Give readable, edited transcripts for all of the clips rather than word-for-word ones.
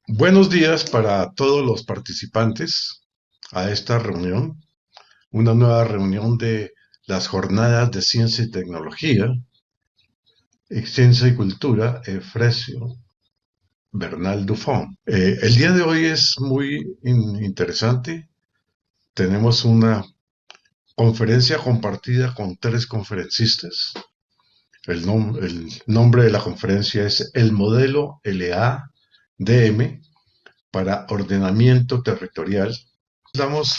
Buenos días para todos los participantes a esta reunión, una nueva reunión de las jornadas de ciencia y tecnología, ciencia y cultura, Efresio Bernal Dufont. El día de hoy es muy interesante. Tenemos una conferencia compartida con tres conferencistas. El nombre de la conferencia es El modelo LADM para ordenamiento territorial. Damos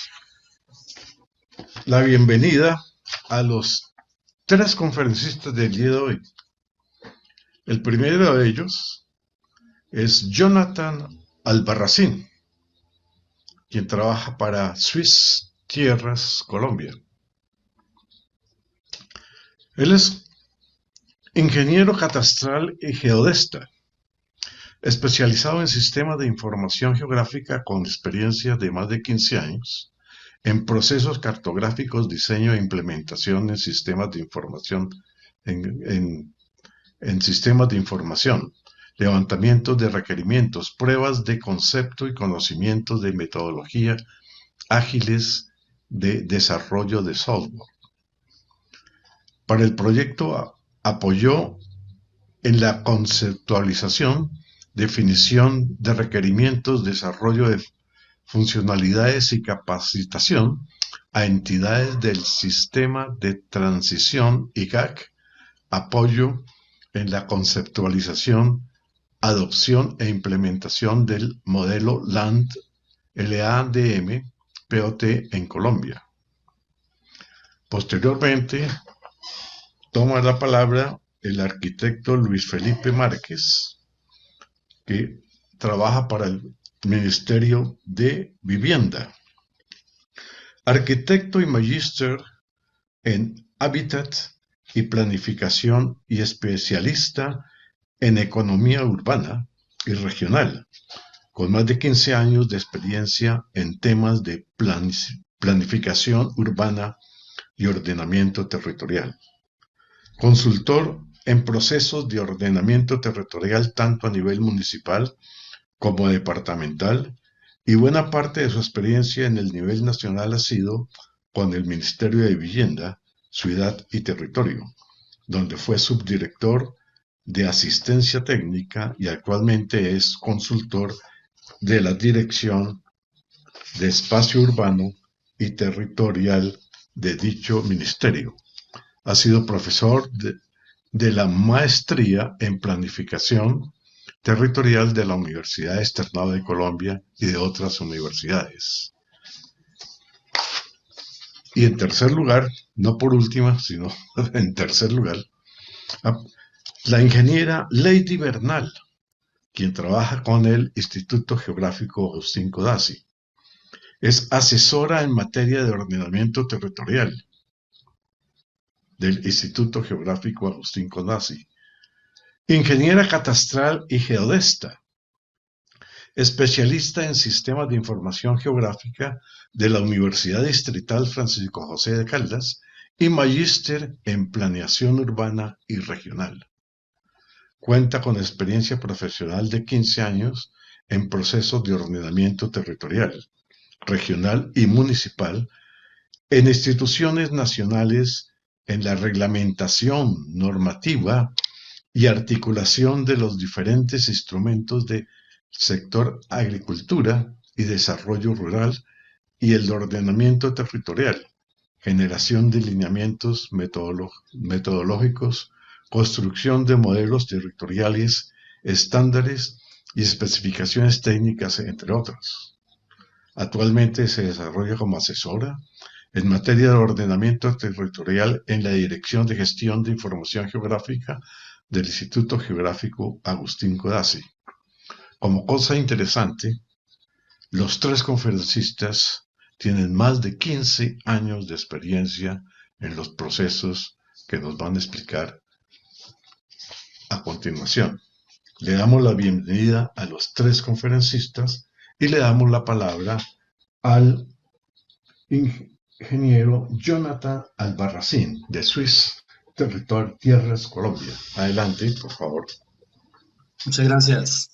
la bienvenida a los tres conferencistas del día de hoy. El primero de ellos es Jonathan Albarracín, quien trabaja para Swiss Tierras Colombia. Él es ingeniero catastral y geodesta, especializado en sistemas de información geográfica con experiencia de más de 15 años en procesos cartográficos, diseño e implementación en sistemas de información en sistemas de información, levantamientos de requerimientos, pruebas de concepto y conocimientos de metodología ágiles de desarrollo de software. Para el proyecto apoyó en la conceptualización, definición de requerimientos, desarrollo de funcionalidades y capacitación a entidades del sistema de transición IGAC, apoyo en la conceptualización, adopción e implementación del modelo LADM POT en Colombia. Posteriormente, toma la palabra el arquitecto Luis Felipe Márquez, que trabaja para el Ministerio de Vivienda. Arquitecto y magíster en hábitat y planificación y especialista en economía urbana y regional, con más de 15 años de experiencia en temas de planificación urbana y ordenamiento territorial. Consultor en procesos de ordenamiento territorial tanto a nivel municipal como departamental, y buena parte de su experiencia en el nivel nacional ha sido con el Ministerio de Vivienda, Ciudad y Territorio, donde fue subdirector de asistencia técnica y actualmente es consultor de la Dirección de Espacio Urbano y Territorial de dicho ministerio. Ha sido profesor de la Maestría en Planificación Territorial de la Universidad Externado de Colombia y de otras universidades. Y en tercer lugar, no por última, sino en tercer lugar, la ingeniera Lady Bernal, quien trabaja con el Instituto Geográfico Agustín Codazzi. Es asesora en materia de ordenamiento territorial del Instituto Geográfico Agustín Codazzi. Ingeniera catastral y geodesta, especialista en sistemas de información geográfica de la Universidad Distrital Francisco José de Caldas y magíster en planeación urbana y regional. Cuenta con experiencia profesional de 15 años en procesos de ordenamiento territorial, regional y municipal en instituciones nacionales en la reglamentación normativa y articulación de los diferentes instrumentos del sector agricultura y desarrollo rural y el ordenamiento territorial, generación de lineamientos metodológicos, construcción de modelos territoriales, estándares y especificaciones técnicas, entre otros. Actualmente se desarrolla como asesora en materia de ordenamiento territorial en la Dirección de Gestión de Información Geográfica del Instituto Geográfico Agustín Codazzi. Como cosa interesante, los tres conferencistas tienen más de 15 años de experiencia en los procesos que nos van a explicar a continuación. Le damos la bienvenida a los tres conferencistas y le damos la palabra al ingeniero Jonathan Albarracín de Swiss Tierras Colombia. Adelante, por favor. Muchas gracias.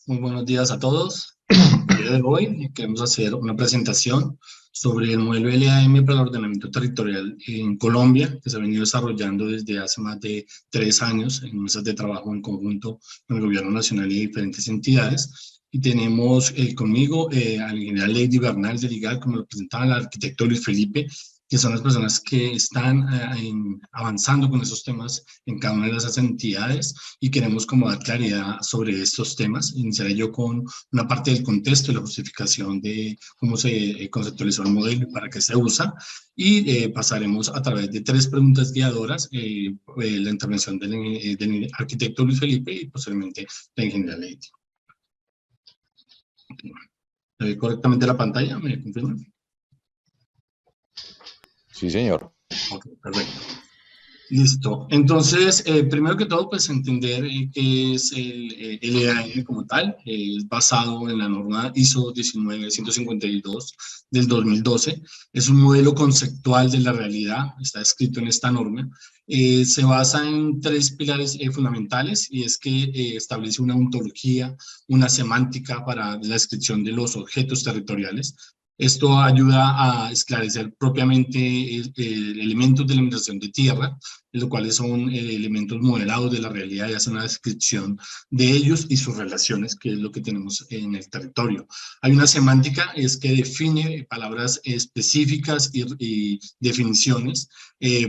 Muy buenos días a todos. El día de hoy queremos hacer una presentación sobre el modelo LAM para el ordenamiento territorial en Colombia, que se ha venido desarrollando desde hace más de 3 años en mesas de trabajo en conjunto con el Gobierno Nacional y diferentes entidades. Y tenemos conmigo al ingeniero Lady Bernal de Ligal, como lo presentaba el arquitecto Luis Felipe, que son las personas que están avanzando con esos temas en cada una de esas entidades y queremos como dar claridad sobre estos temas. Iniciaré yo con una parte del contexto y la justificación de cómo se conceptualizó el modelo y para qué se usa, y pasaremos a través de 3 preguntas guiadoras, la intervención del arquitecto Luis Felipe y posteriormente la ingeniera Lady. ¿Le ve correctamente la pantalla? ¿Me confirman? Sí, señor. Ok, perfecto. Listo. Entonces, primero que todo, pues entender qué es el LAM como tal. Es basado en la norma ISO 19152 del 2012. Es un modelo conceptual de la realidad, está escrito en esta norma. Se basa en 3 pilares fundamentales, y es que establece una ontología, una semántica para la descripción de los objetos territoriales. Esto ayuda a esclarecer propiamente elementos de la administración de tierra, los cuales son elementos modelados de la realidad y hacen una descripción de ellos y sus relaciones, que es lo que tenemos en el territorio. Hay una semántica, es que define palabras específicas y definiciones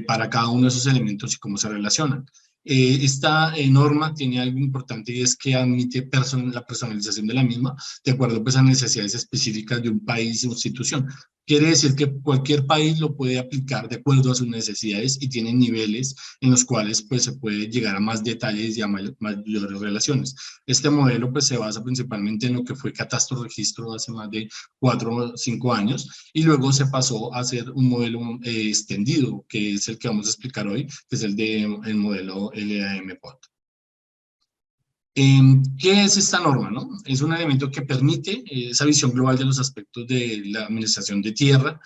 para cada uno de esos elementos y cómo se relacionan. Esta norma tiene algo importante, y es que admite la personalización de la misma de acuerdo pues, a necesidades específicas de un país o institución. Quiere decir que cualquier país lo puede aplicar de acuerdo a sus necesidades y tiene niveles en los cuales pues, se puede llegar a más detalles y a mayores relaciones. Este modelo pues, se basa principalmente en lo que fue catastro registro hace más de 4 o 5 años, y luego se pasó a ser un modelo extendido, que es el que vamos a explicar hoy, que es el modelo LAM-POT. ¿Qué es esta norma? ¿No? Es un elemento que permite esa visión global de los aspectos de la administración de tierra.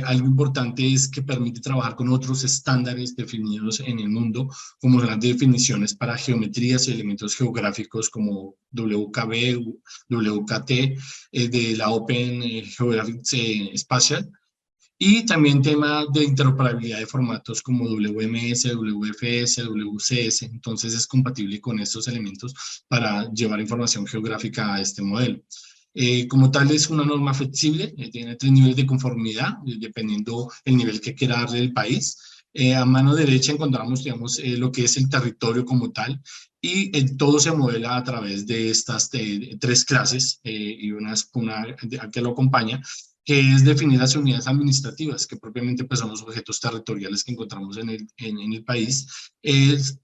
Algo importante es que permite trabajar con otros estándares definidos en el mundo, como son las definiciones para geometrías y elementos geográficos como WKB, WKT, de la Open Geographic Spatial, y también temas de interoperabilidad de formatos como WMS, WFS, WCS. Entonces es compatible con estos elementos para llevar información geográfica a este modelo. Como tal, es una norma flexible, tiene 3 niveles de conformidad, dependiendo el nivel que quiera darle el país. A mano derecha encontramos, digamos, lo que es el territorio como tal, y todo se modela a través de estas 3 clases y una que lo acompaña, que es definir las unidades administrativas, que propiamente pues, son los objetos territoriales que encontramos en el país.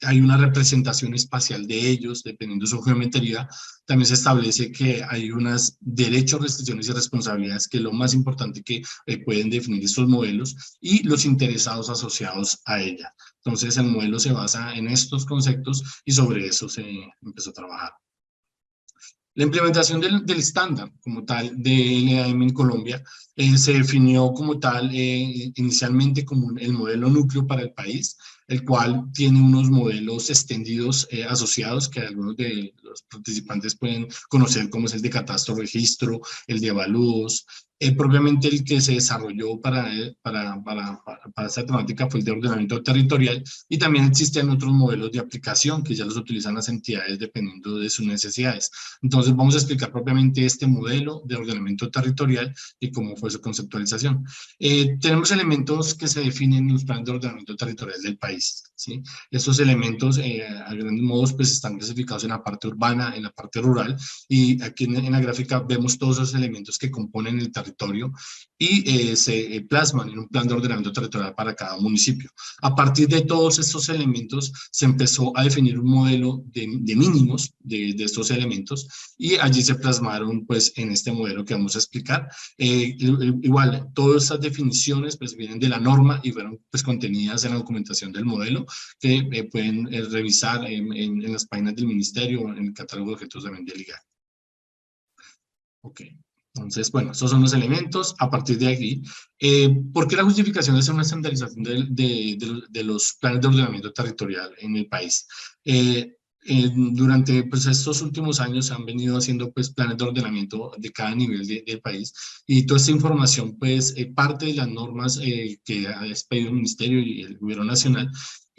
Hay una representación espacial de ellos, dependiendo de su geometría. También se establece que hay unos derechos, restricciones y responsabilidades, que es lo más importante que pueden definir estos modelos, y los interesados asociados a ella. Entonces, el modelo se basa en estos conceptos y sobre eso se empezó a trabajar. La implementación del estándar como tal de LAM en Colombia se definió como tal inicialmente como el modelo núcleo para el país, el cual tiene unos modelos extendidos asociados que algunos de los participantes pueden conocer, como es el de catastro registro, el de avalúos. Propiamente el que se desarrolló para esta temática fue el de ordenamiento territorial, y también existen otros modelos de aplicación que ya los utilizan las entidades dependiendo de sus necesidades. Entonces vamos a explicar propiamente este modelo de ordenamiento territorial y cómo fue su conceptualización. Tenemos elementos que se definen en los planes de ordenamiento territorial del país, ¿sí? Estos elementos a grandes modos pues están clasificados en la parte urbana, en la parte rural, y aquí en la gráfica vemos todos esos elementos que componen el territorio y se plasman en un plan de ordenamiento territorial para cada municipio. A partir de todos estos elementos se empezó a definir un modelo de mínimos de estos elementos, y allí se plasmaron pues en este modelo que vamos a explicar. Igual, todas estas definiciones pues vienen de la norma y fueron pues contenidas en la documentación del modelo, que pueden revisar en las páginas del ministerio o en el catálogo de objetos de legal. Ok. Entonces, bueno, estos son los elementos. A partir de aquí, ¿por qué la justificación es una estandarización de los planes de ordenamiento territorial en el país? Durante pues, estos últimos años se han venido haciendo pues, planes de ordenamiento de cada nivel del país y toda esta información pues parte de las normas que ha expedido el Ministerio y el Gobierno Nacional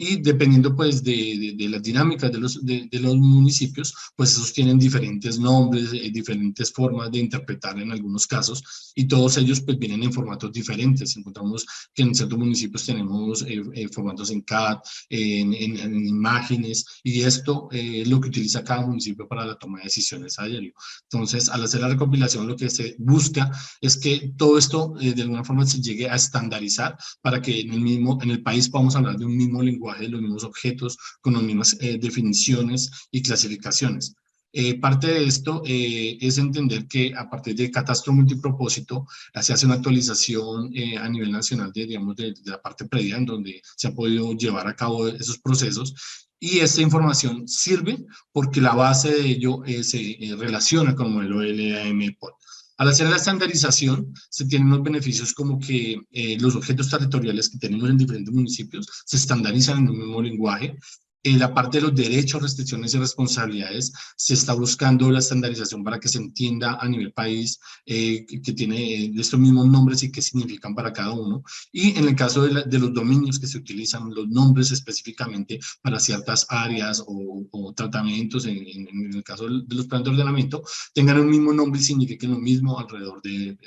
y dependiendo pues de las dinámicas de los municipios, pues esos tienen diferentes nombres, diferentes formas de interpretar en algunos casos y todos ellos pues vienen en formatos diferentes. Encontramos que en ciertos municipios tenemos formatos en CAD, en imágenes, y esto es lo que utiliza cada municipio para la toma de decisiones a diario. Entonces, al hacer la recopilación, lo que se busca es que todo esto de alguna forma se llegue a estandarizar para que en el país podamos hablar de un mismo lenguaje, de los mismos objetos, con las mismas definiciones y clasificaciones. Parte de esto es entender que a partir de catastro multipropósito se hace una actualización a nivel nacional digamos, de la parte previa en donde se ha podido llevar a cabo esos procesos y esta información sirve porque la base de ello se relaciona con el modelo LAM-POD. Al hacer la estandarización, se tienen unos beneficios como que los objetos territoriales que tenemos en diferentes municipios se estandarizan en un mismo lenguaje. En la parte de los derechos, restricciones y responsabilidades, se está buscando la estandarización para que se entienda a nivel país que tiene estos mismos nombres y qué significan para cada uno. Y en el caso de los dominios que se utilizan, los nombres específicamente para ciertas áreas o tratamientos, en el caso de los planes de ordenamiento, tengan un mismo nombre y signifiquen lo mismo alrededor del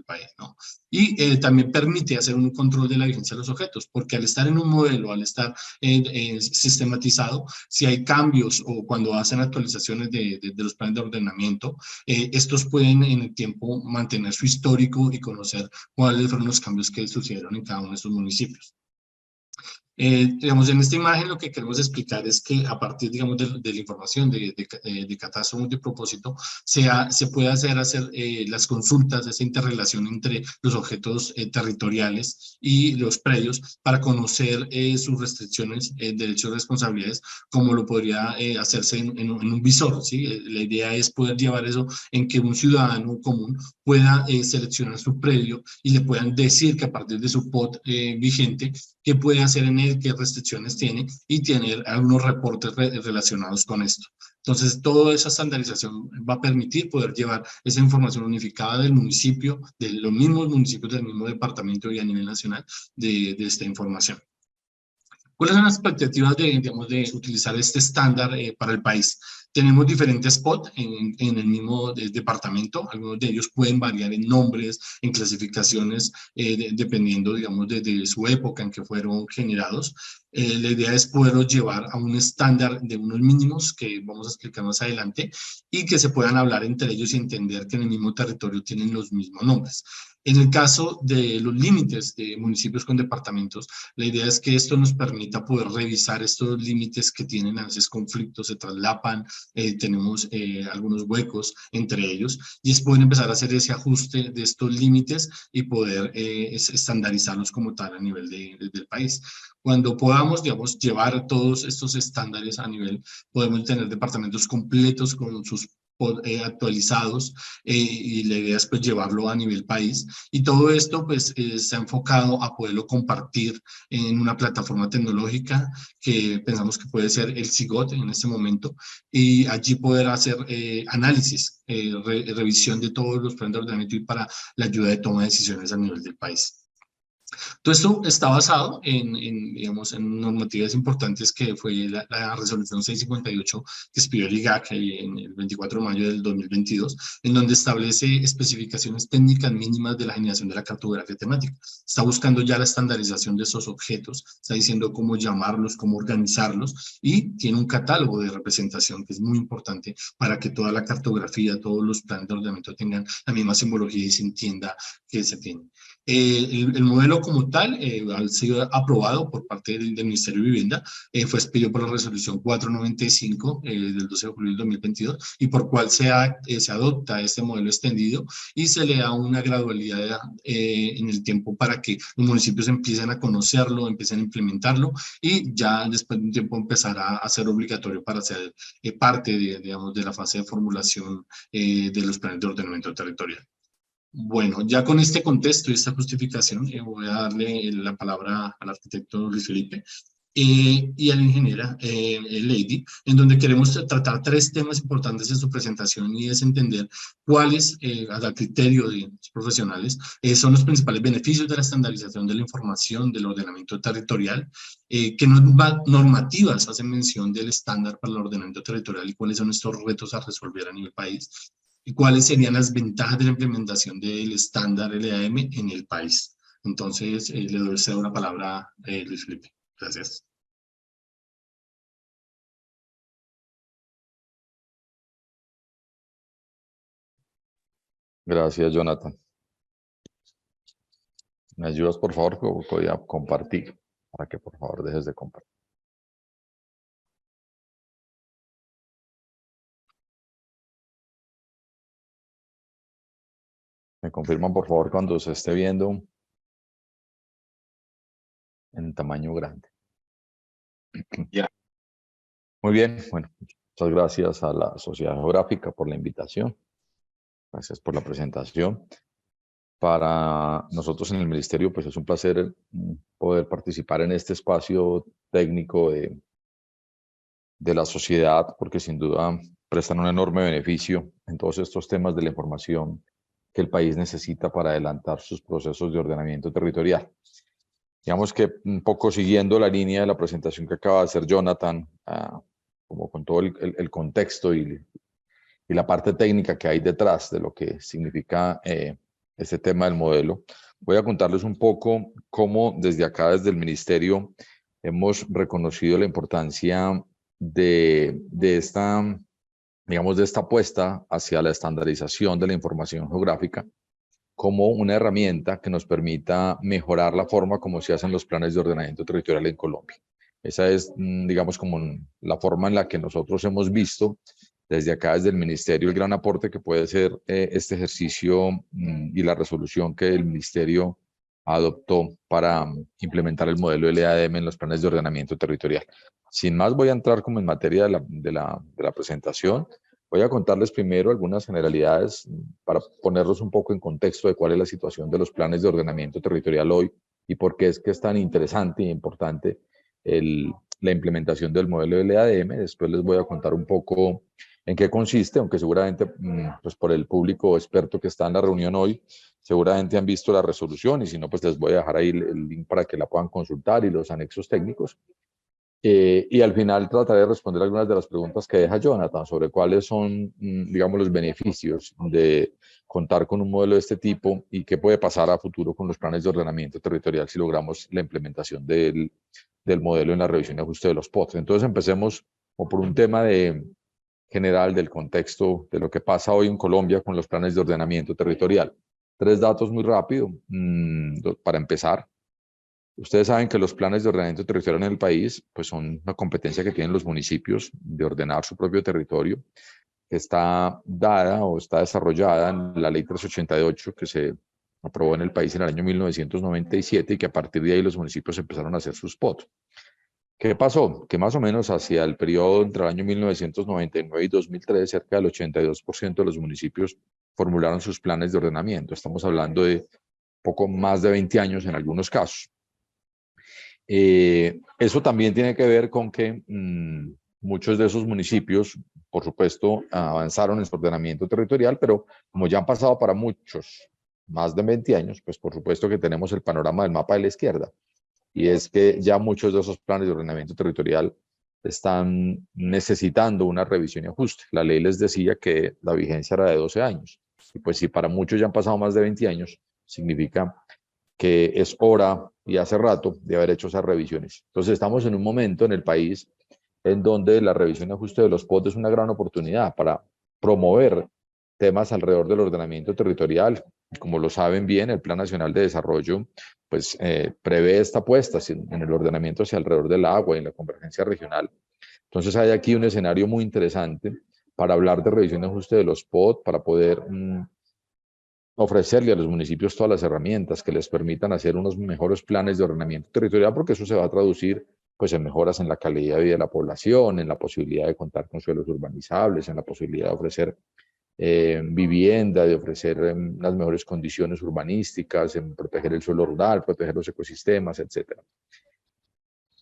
país, ¿no? Y también permite hacer un control de la vigencia de los objetos, porque al estar en un modelo, al estar sistematizado, si hay cambios o cuando hacen actualizaciones de los planes de ordenamiento, estos pueden en el tiempo mantener su histórico y conocer cuáles fueron los cambios que sucedieron en cada uno de estos municipios. Digamos, en esta imagen lo que queremos explicar es que a partir, digamos, de la información de catastro multipropósito, se puede hacer las consultas, esa interrelación entre los objetos territoriales y los predios para conocer sus restricciones, derechos y responsabilidades, como lo podría hacerse en un visor, ¿sí? La idea es poder llevar eso en que un ciudadano común pueda seleccionar su predio y le puedan decir que a partir de su POT vigente, qué puede hacer en él, qué restricciones tiene y tener algunos reportes relacionados con esto. Entonces, toda esa estandarización va a permitir poder llevar esa información unificada del municipio, de los mismos municipios del mismo departamento y a nivel nacional de esta información. ¿Cuáles son las expectativas digamos, de utilizar este estándar para el país? Tenemos diferentes spots en el mismo departamento, algunos de ellos pueden variar en nombres, en clasificaciones, dependiendo, digamos, de su época en que fueron generados. La idea es poderlos llevar a un estándar de unos mínimos que vamos a explicar más adelante y que se puedan hablar entre ellos y entender que en el mismo territorio tienen los mismos nombres. En el caso de los límites de municipios con departamentos, la idea es que esto nos permita poder revisar estos límites que tienen a veces conflictos, se traslapan, tenemos algunos huecos entre ellos, y es poder empezar a hacer ese ajuste de estos límites y poder estandarizarlos como tal a nivel del país. Cuando podamos, digamos, llevar todos estos estándares a nivel, podemos tener departamentos completos con sus actualizados y la idea es pues llevarlo a nivel país y todo esto pues está enfocado a poderlo compartir en una plataforma tecnológica que pensamos que puede ser el CIGOT en este momento y allí poder hacer análisis, revisión de todos los planes de ordenamiento y para la ayuda de toma de decisiones a nivel del país. Todo esto está basado digamos, en normativas importantes que fue la resolución 658 que expidió el IGAC en el 24 de mayo del 2022, en donde establece especificaciones técnicas mínimas de la generación de la cartografía temática. Está buscando ya la estandarización de esos objetos, está diciendo cómo llamarlos, cómo organizarlos y tiene un catálogo de representación que es muy importante para que toda la cartografía, todos los planes de ordenamiento tengan la misma simbología y se entienda que se tiene. El modelo como tal ha sido aprobado por parte del Ministerio de Vivienda, fue expedido por la resolución 495 del 12 de julio del 2022 y por cual se adopta este modelo extendido y se le da una gradualidad en el tiempo para que los municipios empiecen a conocerlo, empiecen a implementarlo y ya después de un tiempo empezará a ser obligatorio para ser parte digamos, de la fase de formulación de los planes de ordenamiento territorial. Bueno, ya con este contexto y esta justificación, voy a darle la palabra al arquitecto Luis Felipe y a la ingeniera Lady, en donde queremos tratar 3 temas importantes en su presentación, y es entender cuáles, a criterio de los profesionales, son los principales beneficios de la estandarización de la información del ordenamiento territorial, qué normativas hacen mención del estándar para el ordenamiento territorial y cuáles son estos retos a resolver a nivel país, y cuáles serían las ventajas de la implementación del estándar LAM en el país. Entonces, le doy la palabra a Luis Felipe. Gracias. Gracias, Jonathan. ¿Me ayudas, por favor? Voy a compartir, para que por favor dejes de compartir. Me confirman, por favor, cuando se esté viendo en tamaño grande. Ya. Muy bien, bueno, muchas gracias a la Sociedad Geográfica por la invitación. Gracias por la presentación. Para nosotros en el Ministerio, pues es un placer poder participar en este espacio técnico de la sociedad, porque sin duda prestan un enorme beneficio en todos estos temas de la información que el país necesita para adelantar sus procesos de ordenamiento territorial. Digamos que un poco siguiendo la línea de la presentación que acaba de hacer Jonathan, como con todo el contexto y la parte técnica que hay detrás de lo que significa este tema del modelo, voy a contarles un poco cómo desde acá, desde el Ministerio, hemos reconocido la importancia de esta, digamos, de esta apuesta hacia la estandarización de la información geográfica como una herramienta que nos permita mejorar la forma como se hacen los planes de ordenamiento territorial en Colombia. Esa es, digamos, como la forma en la que nosotros hemos visto desde acá, desde el Ministerio, el gran aporte que puede ser este ejercicio y la resolución que el Ministerio adoptó para implementar el modelo LAM en los planes de ordenamiento territorial. Sin más, voy a entrar como en materia de la presentación. Voy a contarles primero algunas generalidades para ponerlos un poco en contexto de cuál es la situación de los planes de ordenamiento territorial hoy y por qué es que es tan interesante e importante la implementación del modelo LAM. Después les voy a contar un poco en qué consiste, aunque seguramente pues por el público experto que está en la reunión hoy, seguramente han visto la resolución, y si no, pues les voy a dejar ahí el link para que la puedan consultar y los anexos técnicos. Y al final trataré de responder algunas de las preguntas que deja Jonathan sobre cuáles son, digamos, los beneficios de contar con un modelo de este tipo y qué puede pasar a futuro con los planes de ordenamiento territorial si logramos la implementación del modelo en la revisión y ajuste de los POT. Entonces empecemos por un tema general del contexto de lo que pasa hoy en Colombia con los planes de ordenamiento territorial. 3 datos muy rápido para empezar. Ustedes saben que los planes de ordenamiento territorial en el país pues son una competencia que tienen los municipios de ordenar su propio territorio, que está dada o está desarrollada en la Ley 388 que se aprobó en el país en el año 1997 y que a partir de ahí los municipios empezaron a hacer sus POT. ¿Qué pasó? Que más o menos hacia el periodo entre el año 1999 y 2003, cerca del 82% de los municipios formularon sus planes de ordenamiento. Estamos hablando de poco más de 20 años en algunos casos. Eso también tiene que ver con que muchos de esos municipios, por supuesto, avanzaron en su ordenamiento territorial, pero como ya han pasado para muchos más de 20 años, pues por supuesto que tenemos el panorama del mapa de la izquierda. Y es que ya muchos de esos planes de ordenamiento territorial están necesitando una revisión y ajuste. La ley les decía que la vigencia era de 12 años. Y pues si para muchos ya han pasado más de 20 años, significa que es hora y hace rato de haber hecho esas revisiones. Entonces estamos en un momento en el país en donde la revisión y ajuste de los POT es una gran oportunidad para promover temas alrededor del ordenamiento territorial. Como lo saben bien, el Plan Nacional de Desarrollo pues, prevé esta apuesta en el ordenamiento hacia alrededor del agua y en la convergencia regional. Entonces hay aquí un escenario muy interesante para hablar de revisión y ajuste de los POT, para poder ofrecerle a los municipios todas las herramientas que les permitan hacer unos mejores planes de ordenamiento territorial, porque eso se va a traducir pues, en mejoras en la calidad de vida de la población, en la posibilidad de contar con suelos urbanizables, en la posibilidad de ofrecer vivienda, de ofrecer las mejores condiciones urbanísticas, en proteger el suelo rural, proteger los ecosistemas, etc.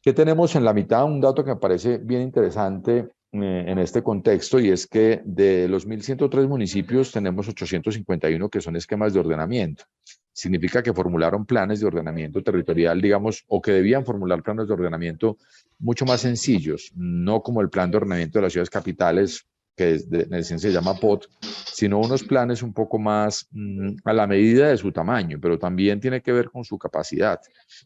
¿Qué tenemos en la mitad? Un dato que me parece bien interesante en este contexto, y es que de los 1.103 municipios tenemos 851 que son esquemas de ordenamiento. Significa que formularon planes de ordenamiento territorial, digamos, o que debían formular planes de ordenamiento mucho más sencillos, no como el plan de ordenamiento de las ciudades capitales, que en esencia se llama POT, sino unos planes un poco más a la medida de su tamaño, pero también tiene que ver con su capacidad.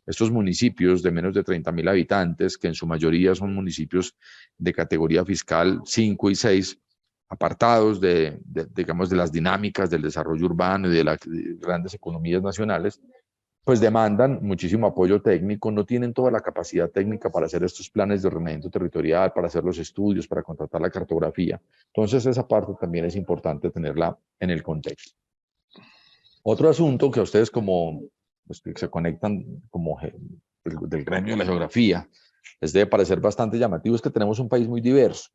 Estos municipios de menos de 30.000 habitantes, que en su mayoría son municipios de categoría fiscal 5 y 6, apartados digamos, de las dinámicas del desarrollo urbano y de las grandes economías nacionales, pues demandan muchísimo apoyo técnico, no tienen toda la capacidad técnica para hacer estos planes de ordenamiento territorial, para hacer los estudios, para contratar la cartografía. Entonces esa parte también es importante tenerla en el contexto. Otro asunto que a ustedes como pues, que se conectan como del gremio de la geografía, les debe parecer bastante llamativo, es que tenemos un país muy diverso.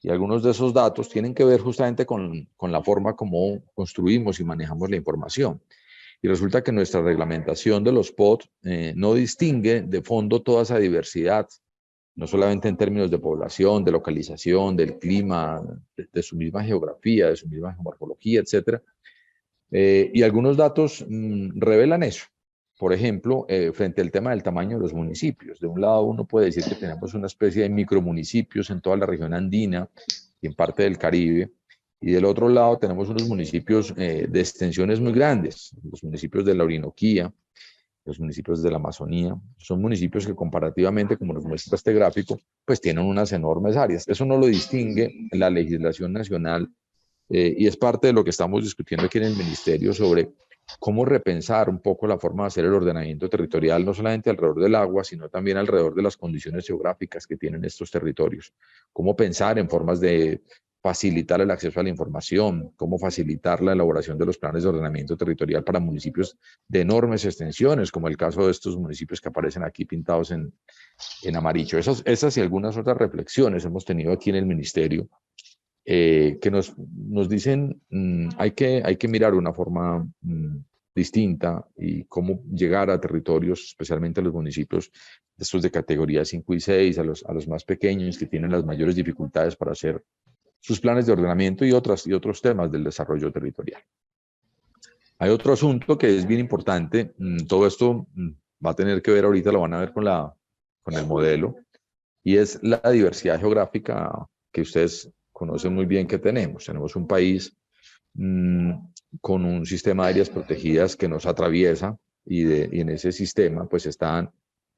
Y algunos de esos datos tienen que ver justamente con la forma como construimos y manejamos la información. Y resulta que nuestra reglamentación de los POT no distingue de fondo toda esa diversidad, no solamente en términos de población, de localización, del clima, de su misma geografía, de su misma geomorfología, etcétera. Y algunos datos revelan eso. Por ejemplo, frente al tema del tamaño de los municipios. De un lado, uno puede decir que tenemos una especie de micromunicipios en toda la región andina y en parte del Caribe. Y del otro lado, tenemos unos municipios de extensiones muy grandes, los municipios de la Orinoquía, los municipios de la Amazonía. Son municipios que comparativamente, como nos muestra este gráfico, pues tienen unas enormes áreas. Eso no lo distingue la legislación nacional y es parte de lo que estamos discutiendo aquí en el Ministerio sobre cómo repensar un poco la forma de hacer el ordenamiento territorial, no solamente alrededor del agua, sino también alrededor de las condiciones geográficas que tienen estos territorios. Cómo pensar en formas de facilitar el acceso a la información, cómo facilitar la elaboración de los planes de ordenamiento territorial para municipios de enormes extensiones, como el caso de estos municipios que aparecen aquí pintados en amarillo. Esas y algunas otras reflexiones hemos tenido aquí en el Ministerio que nos dicen hay que mirar una forma distinta y cómo llegar a territorios, especialmente a los municipios de estos de categoría 5 y 6, a los más pequeños que tienen las mayores dificultades para hacer sus planes de ordenamiento y otros temas del desarrollo territorial. Hay otro asunto que es bien importante, todo esto va a tener que ver, ahorita lo van a ver con el modelo, y es la diversidad geográfica que ustedes conocen muy bien que tenemos. Tenemos un país con un sistema de áreas protegidas que nos atraviesa y en ese sistema pues están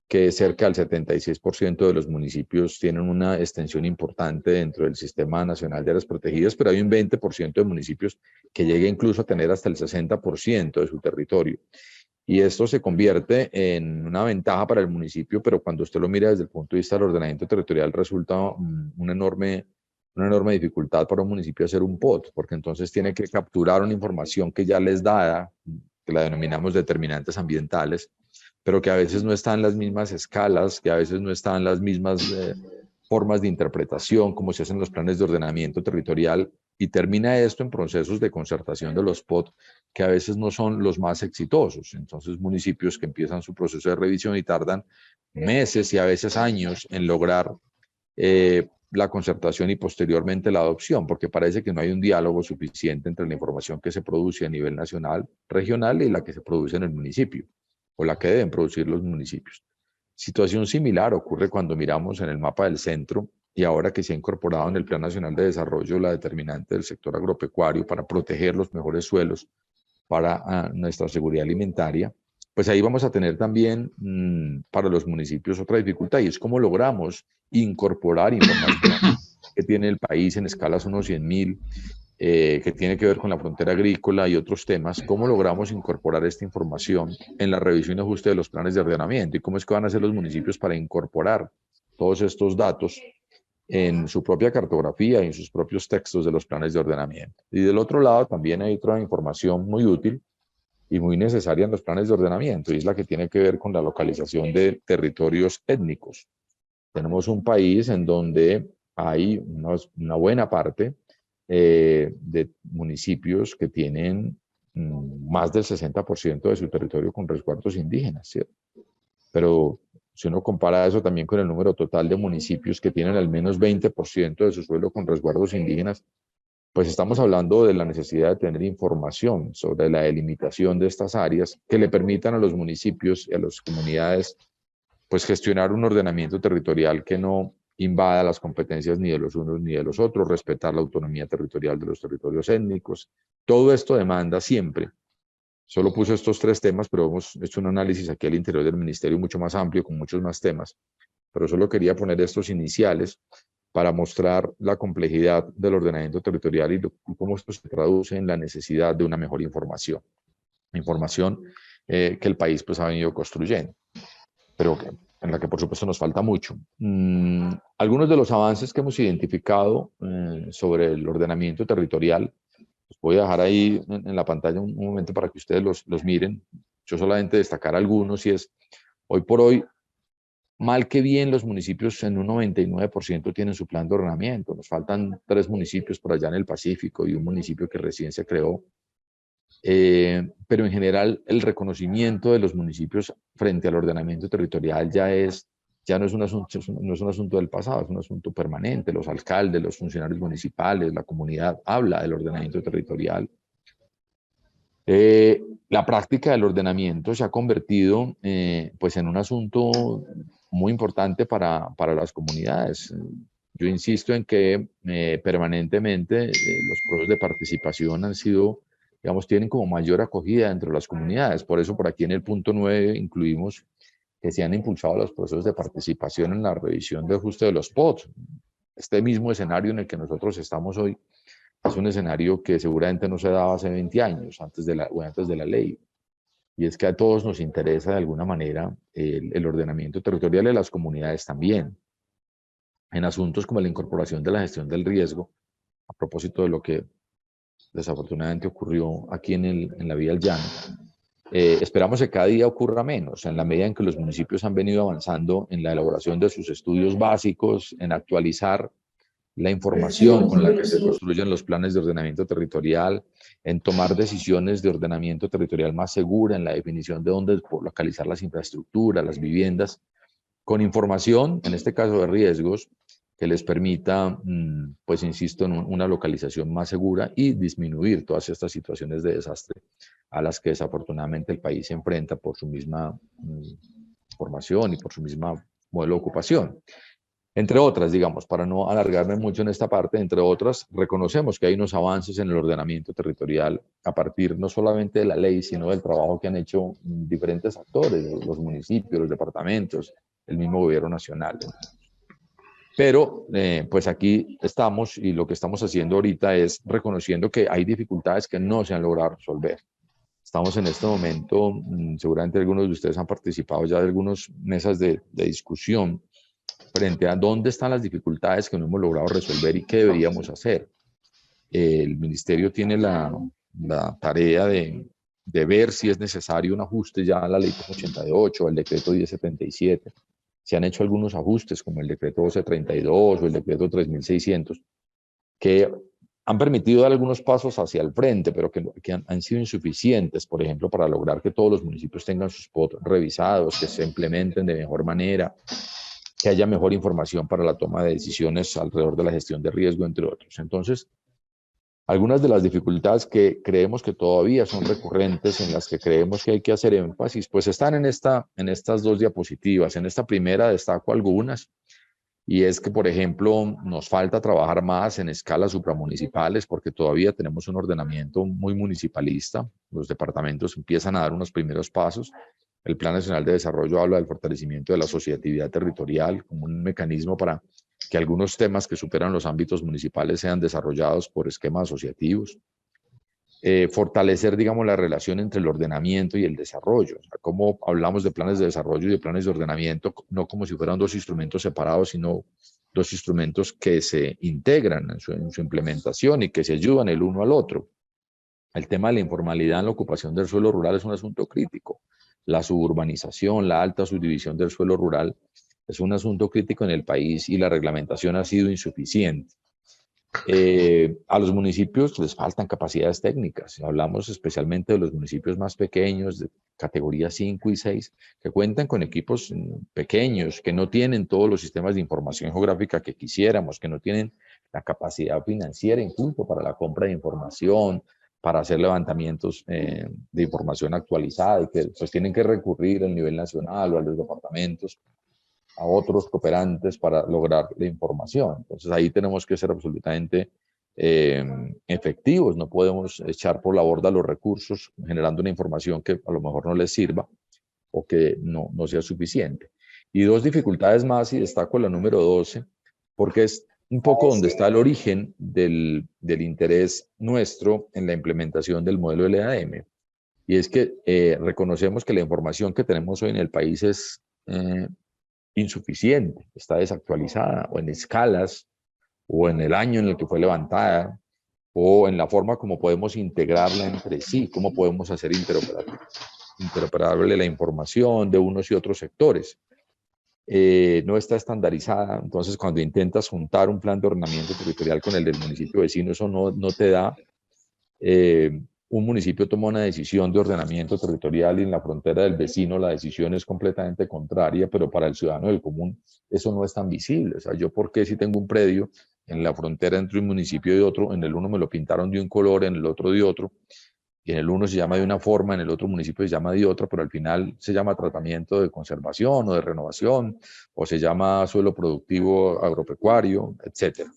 que cerca del 76% de los municipios tienen una extensión importante dentro del Sistema Nacional de Áreas Protegidas, pero hay un 20% de municipios que llega incluso a tener hasta el 60% de su territorio. Y esto se convierte en una ventaja para el municipio, pero cuando usted lo mira desde el punto de vista del ordenamiento territorial resulta una enorme dificultad para un municipio hacer un POT, porque entonces tiene que capturar una información que ya les da, que la denominamos determinantes ambientales, pero que a veces no están en las mismas escalas, que a veces no están en las mismas formas de interpretación, como se hacen los planes de ordenamiento territorial, y termina esto en procesos de concertación de los POT que a veces no son los más exitosos. Entonces, municipios que empiezan su proceso de revisión y tardan meses y a veces años en lograr la concertación y posteriormente la adopción, porque parece que no hay un diálogo suficiente entre la información que se produce a nivel nacional, regional y la que se produce en el municipio, o la que deben producir los municipios. Situación similar ocurre cuando miramos en el mapa del centro y ahora que se ha incorporado en el Plan Nacional de Desarrollo la determinante del sector agropecuario para proteger los mejores suelos para nuestra seguridad alimentaria, pues ahí vamos a tener también para los municipios otra dificultad, y es cómo logramos incorporar información que tiene el país en escalas unos 100.000, que tiene que ver con la frontera agrícola y otros temas, cómo logramos incorporar esta información en la revisión y ajuste de los planes de ordenamiento, y cómo es que van a hacer los municipios para incorporar todos estos datos en su propia cartografía y en sus propios textos de los planes de ordenamiento. Y del otro lado también hay otra información muy útil y muy necesaria en los planes de ordenamiento, y es la que tiene que ver con la localización de territorios étnicos. Tenemos un país en donde hay una buena parte de municipios que tienen más del 60% de su territorio con resguardos indígenas, ¿cierto? Pero si uno compara eso también con el número total de municipios que tienen al menos 20% de su suelo con resguardos indígenas, pues estamos hablando de la necesidad de tener información sobre la delimitación de estas áreas que le permitan a los municipios y a las comunidades pues gestionar un ordenamiento territorial que no invada las competencias ni de los unos ni de los otros, respetar la autonomía territorial de los territorios étnicos. Todo esto demanda siempre. Solo puse estos 3 temas, pero hemos hecho un análisis aquí al interior del ministerio mucho más amplio, con muchos más temas. Pero solo quería poner estos iniciales para mostrar la complejidad del ordenamiento territorial y cómo esto se traduce en la necesidad de una mejor información. Información que el país pues ha venido construyendo, pero en la que por supuesto nos falta mucho. Algunos de los avances que hemos identificado sobre el ordenamiento territorial, los voy a dejar ahí en la pantalla un momento para que ustedes los miren. Yo solamente destacar algunos, y es, hoy por hoy, mal que bien, los municipios en un 99% tienen su plan de ordenamiento. Nos faltan 3 municipios por allá en el Pacífico y un municipio que recién se creó. Pero en general el reconocimiento de los municipios frente al ordenamiento territorial ya no es un asunto del pasado, es un asunto permanente. Los alcaldes, los funcionarios municipales, la comunidad habla del ordenamiento territorial. La práctica del ordenamiento se ha convertido pues en un asunto muy importante para las comunidades. Yo insisto en que permanentemente los procesos de participación han sido, digamos, tienen como mayor acogida dentro de las comunidades. Por eso por aquí en el punto 9 incluimos que se han impulsado los procesos de participación en la revisión de ajuste de los POT. Este mismo escenario en el que nosotros estamos hoy es un escenario que seguramente no se daba hace 20 años, antes de la ley. Y es que a todos nos interesa de alguna manera el ordenamiento territorial de las comunidades también. En asuntos como la incorporación de la gestión del riesgo, a propósito de lo que desafortunadamente ocurrió aquí en la Vía al Llano, esperamos que cada día ocurra menos, en la medida en que los municipios han venido avanzando en la elaboración de sus estudios básicos, en actualizar la información con la que se construyen los planes de ordenamiento territorial, en tomar decisiones de ordenamiento territorial más segura, en la definición de dónde localizar las infraestructuras, las viviendas, con información, en este caso de riesgos, que les permita, pues insisto, en una localización más segura y disminuir todas estas situaciones de desastre a las que desafortunadamente el país se enfrenta por su misma formación y por su misma modelo de ocupación. Entre otras, digamos, para no alargarme mucho en esta parte, entre otras, reconocemos que hay unos avances en el ordenamiento territorial a partir no solamente de la ley, sino del trabajo que han hecho diferentes actores, los municipios, los departamentos, el mismo gobierno nacional. Pero, pues aquí estamos, y lo que estamos haciendo ahorita es reconociendo que hay dificultades que no se han logrado resolver. Estamos en este momento, seguramente algunos de ustedes han participado ya de algunas mesas de discusión frente a dónde están las dificultades que no hemos logrado resolver y qué deberíamos hacer. El ministerio tiene la tarea de ver si es necesario un ajuste ya a la ley 88, al decreto 1077. Se han hecho algunos ajustes como el decreto 1232 o el decreto 3600 que han permitido dar algunos pasos hacia el frente, pero que han sido insuficientes, por ejemplo, para lograr que todos los municipios tengan sus POT revisados, que se implementen de mejor manera, que haya mejor información para la toma de decisiones alrededor de la gestión de riesgo, entre otros. Entonces, algunas de las dificultades que creemos que todavía son recurrentes, en las que creemos que hay que hacer énfasis, pues están en estas 2 diapositivas. En esta primera destaco algunas, y es que, por ejemplo, nos falta trabajar más en escalas supramunicipales, porque todavía tenemos un ordenamiento muy municipalista. Los departamentos empiezan a dar unos primeros pasos. El Plan Nacional de Desarrollo habla del fortalecimiento de la asociatividad territorial como un mecanismo para que algunos temas que superan los ámbitos municipales sean desarrollados por esquemas asociativos. Fortalecer, digamos, la relación entre el ordenamiento y el desarrollo. O sea, cómo hablamos de planes de desarrollo y de planes de ordenamiento, no como si fueran 2 instrumentos separados, sino 2 instrumentos que se integran en su implementación y que se ayudan el uno al otro. El tema de la informalidad en la ocupación del suelo rural es un asunto crítico. La suburbanización, la alta subdivisión del suelo rural es un asunto crítico en el país y la reglamentación ha sido insuficiente. A los municipios les faltan capacidades técnicas. Hablamos especialmente de los municipios más pequeños, de categoría 5 y 6, que cuentan con equipos pequeños, que no tienen todos los sistemas de información geográfica que quisiéramos, que no tienen la capacidad financiera incluso para la compra de información, para hacer levantamientos de información actualizada, y que pues tienen que recurrir al nivel nacional o a los departamentos, a otros cooperantes para lograr la información. Entonces ahí tenemos que ser absolutamente efectivos, no podemos echar por la borda los recursos generando una información que a lo mejor no les sirva o que no sea suficiente. Y dos dificultades más, y destaco la número 12, porque es un poco donde está el origen del interés nuestro en la implementación del modelo LAM. Y es que reconocemos que la información que tenemos hoy en el país es insuficiente, está desactualizada, o en escalas, o en el año en el que fue levantada, o en la forma como podemos integrarla entre sí, cómo podemos hacer interoperable la información de unos y otros sectores. No está estandarizada, entonces cuando intentas juntar un plan de ordenamiento territorial con el del municipio vecino, eso no te da. Un municipio toma una decisión de ordenamiento territorial y en la frontera del vecino la decisión es completamente contraria, pero para el ciudadano del común eso no es tan visible. O sea, yo por qué si tengo un predio en la frontera entre un municipio y otro, en el uno me lo pintaron de un color, en el otro de otro, y en el uno se llama de una forma, en el otro municipio se llama de otra, pero al final se llama tratamiento de conservación o de renovación, o se llama suelo productivo agropecuario, etcétera.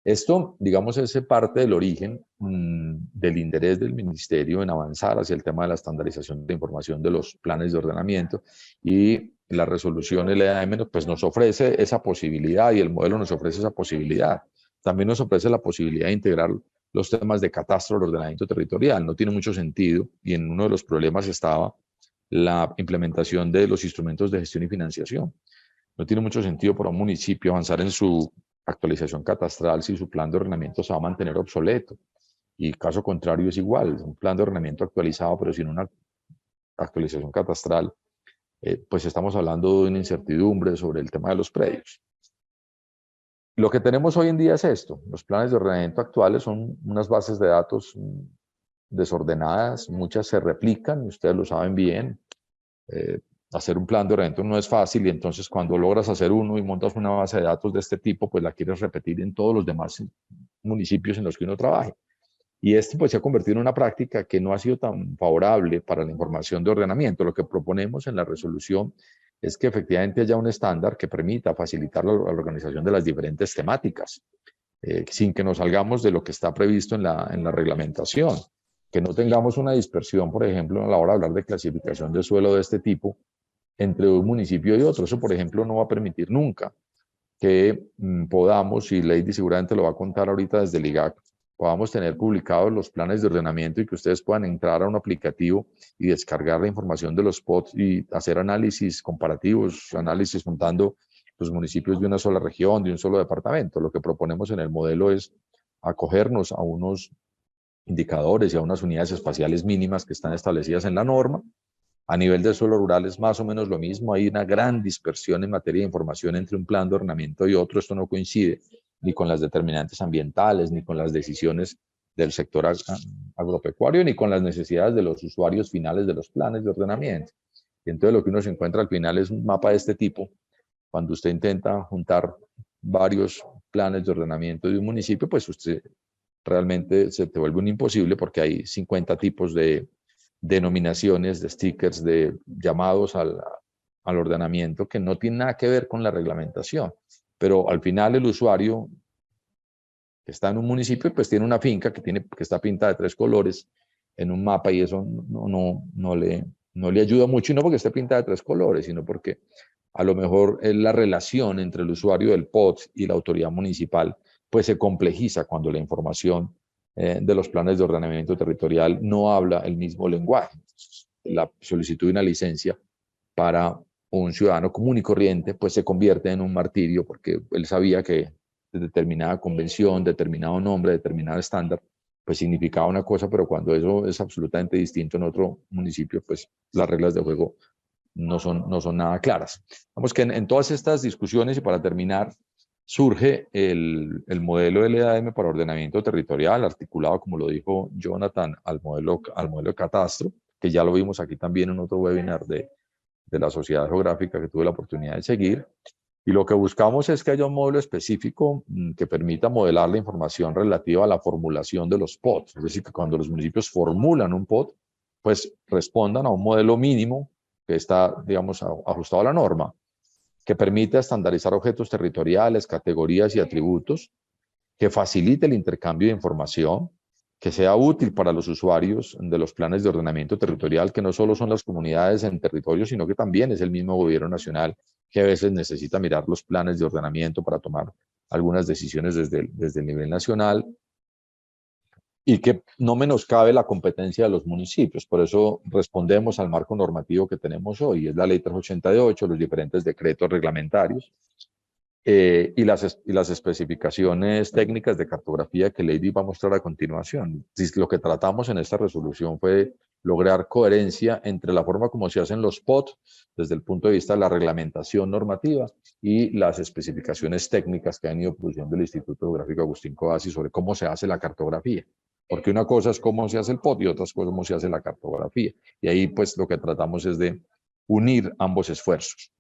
Esto, digamos, es parte del origen del interés del ministerio en avanzar hacia el tema de la estandarización de información de los planes de ordenamiento, y la resolución LAM pues nos ofrece esa posibilidad, y el modelo nos ofrece esa posibilidad. También nos ofrece la posibilidad de integrar los temas de catastro al ordenamiento territorial. No tiene mucho sentido, y en uno de los problemas estaba la implementación de los instrumentos de gestión y financiación. No tiene mucho sentido para un municipio avanzar en su actualización catastral si su plan de ordenamiento se va a mantener obsoleto. Y caso contrario es igual, un plan de ordenamiento actualizado pero sin una actualización catastral, pues estamos hablando de una incertidumbre sobre el tema de los predios. Lo que tenemos hoy en día es esto: los planes de ordenamiento actuales son unas bases de datos desordenadas, muchas se replican, ustedes lo saben bien. Hacer un plan de ordenamiento no es fácil, y entonces cuando logras hacer uno y montas una base de datos de este tipo, pues la quieres repetir en todos los demás municipios en los que uno trabaje. Y esto pues se ha convertido en una práctica que no ha sido tan favorable para la información de ordenamiento. Lo que proponemos en la resolución es que efectivamente haya un estándar que permita facilitar la organización de las diferentes temáticas, sin que nos salgamos de lo que está previsto en la reglamentación. Que no tengamos una dispersión, por ejemplo, a la hora de hablar de clasificación de suelo de este tipo entre un municipio y otro. Eso, por ejemplo, no va a permitir nunca que podamos, y Lady seguramente lo va a contar ahorita desde el IGAC, podamos tener publicados los planes de ordenamiento y que ustedes puedan entrar a un aplicativo y descargar la información de los POTs y hacer análisis comparativos, análisis juntando los municipios de una sola región, de un solo departamento. Lo que proponemos en el modelo es acogernos a unos indicadores y a unas unidades espaciales mínimas que están establecidas en la norma. A nivel de suelo rural es más o menos lo mismo. Hay una gran dispersión en materia de información entre un plan de ordenamiento y otro. Esto no coincide ni con las determinantes ambientales, ni con las decisiones del sector agropecuario, ni con las necesidades de los usuarios finales de los planes de ordenamiento. Y entonces lo que uno se encuentra al final es un mapa de este tipo. Cuando usted intenta juntar varios planes de ordenamiento de un municipio, pues usted realmente se te vuelve un imposible, porque hay 50 tipos de denominaciones, de stickers, de llamados al ordenamiento que no tienen nada que ver con la reglamentación. Pero al final el usuario que está en un municipio pues tiene una finca que está pintada de 3 colores en un mapa, y eso no le ayuda mucho, y no porque esté pintada de 3 colores, sino porque a lo mejor la relación entre el usuario del POT y la autoridad municipal pues se complejiza cuando la información de los planes de ordenamiento territorial no habla el mismo lenguaje. La solicitud de una licencia para un ciudadano común y corriente pues se convierte en un martirio, porque él sabía que determinada convención, determinado nombre, determinado estándar, pues significaba una cosa, pero cuando eso es absolutamente distinto en otro municipio, pues las reglas de juego no son nada claras. Vamos que en todas estas discusiones, y para terminar, surge el modelo LAM para ordenamiento territorial, articulado, como lo dijo Jonathan, al modelo de catastro, que ya lo vimos aquí también en otro webinar de la Sociedad Geográfica que tuve la oportunidad de seguir. Y lo que buscamos es que haya un modelo específico que permita modelar la información relativa a la formulación de los POT. Es decir, que cuando los municipios formulan un POT, pues respondan a un modelo mínimo que está, digamos, ajustado a la norma, que permita estandarizar objetos territoriales, categorías y atributos, que facilite el intercambio de información, que sea útil para los usuarios de los planes de ordenamiento territorial, que no solo son las comunidades en territorio, sino que también es el mismo gobierno nacional, que a veces necesita mirar los planes de ordenamiento para tomar algunas decisiones desde el nivel nacional, y que no menoscabe la competencia de los municipios. Por eso respondemos al marco normativo que tenemos hoy, es la Ley 388, los diferentes decretos reglamentarios, y las especificaciones técnicas de cartografía que Lady va a mostrar a continuación. Lo que tratamos en esta resolución fue lograr coherencia entre la forma como se hacen los POT desde el punto de vista de la reglamentación normativa y las especificaciones técnicas que han ido produciendo el Instituto Geográfico Agustín Codazzi sobre cómo se hace la cartografía. Porque una cosa es cómo se hace el POT y otra cosa es cómo se hace la cartografía. Y ahí pues lo que tratamos es de unir ambos esfuerzos.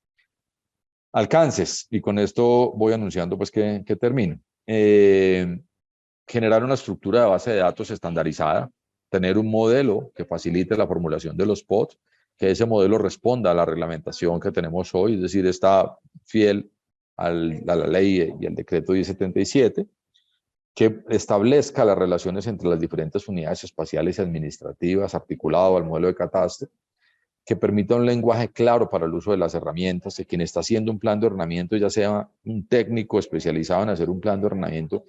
Alcances, y con esto voy anunciando pues que termino. Generar una estructura de base de datos estandarizada, tener un modelo que facilite la formulación de los POT, que ese modelo responda a la reglamentación que tenemos hoy, es decir, está fiel a la ley y al decreto 1077, que establezca las relaciones entre las diferentes unidades espaciales y administrativas, articulado al modelo de catastro, que permita un lenguaje claro para el uso de las herramientas, que quien está haciendo un plan de ordenamiento, ya sea un técnico especializado en hacer un plan de ordenamiento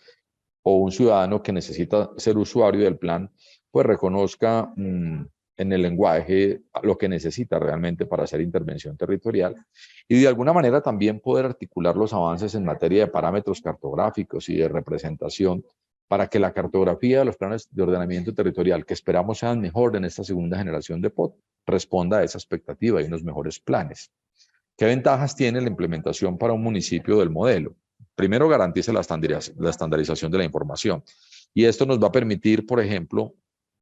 o un ciudadano que necesita ser usuario del plan, pues reconozca en el lenguaje lo que necesita realmente para hacer intervención territorial, y de alguna manera también poder articular los avances en materia de parámetros cartográficos y de representación para que la cartografía de los planes de ordenamiento territorial, que esperamos sean mejor en esta segunda generación de POT, responda a esa expectativa y unos mejores planes. ¿Qué ventajas tiene la implementación para un municipio del modelo? Primero, garantiza la estandarización de la información. Y esto nos va a permitir, por ejemplo,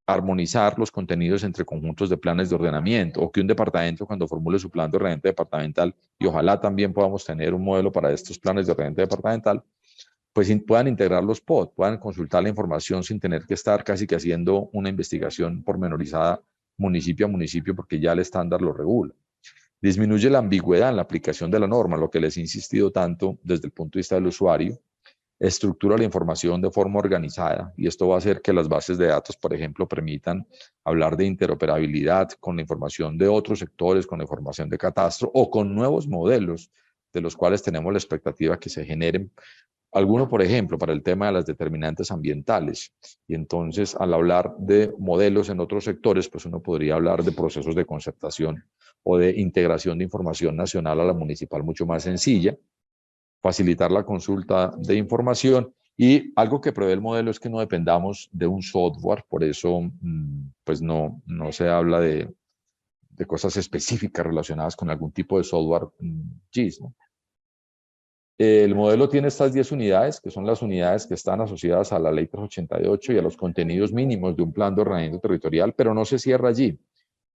armonizar los contenidos entre conjuntos de planes de ordenamiento, o que un departamento, cuando formule su plan de ordenamiento departamental, y ojalá también podamos tener un modelo para estos planes de ordenamiento departamental, pues puedan integrar los POT, puedan consultar la información sin tener que estar casi que haciendo una investigación pormenorizada municipio a municipio, porque ya el estándar lo regula. Disminuye la ambigüedad en la aplicación de la norma, lo que les he insistido tanto desde el punto de vista del usuario. Estructura la información de forma organizada, y esto va a hacer que las bases de datos, por ejemplo, permitan hablar de interoperabilidad con la información de otros sectores, con la información de catastro o con nuevos modelos de los cuales tenemos la expectativa que se generen. Alguno, por ejemplo, para el tema de las determinantes ambientales. Y entonces, al hablar de modelos en otros sectores, pues uno podría hablar de procesos de concertación o de integración de información nacional a la municipal mucho más sencilla, facilitar la consulta de información, y algo que prevé el modelo es que no dependamos de un software. Por eso, pues no se habla de cosas específicas relacionadas con algún tipo de software GIS, ¿no? El modelo tiene estas 10 unidades, que son las unidades que están asociadas a la Ley 388 y a los contenidos mínimos de un plan de ordenamiento territorial, pero no se cierra allí.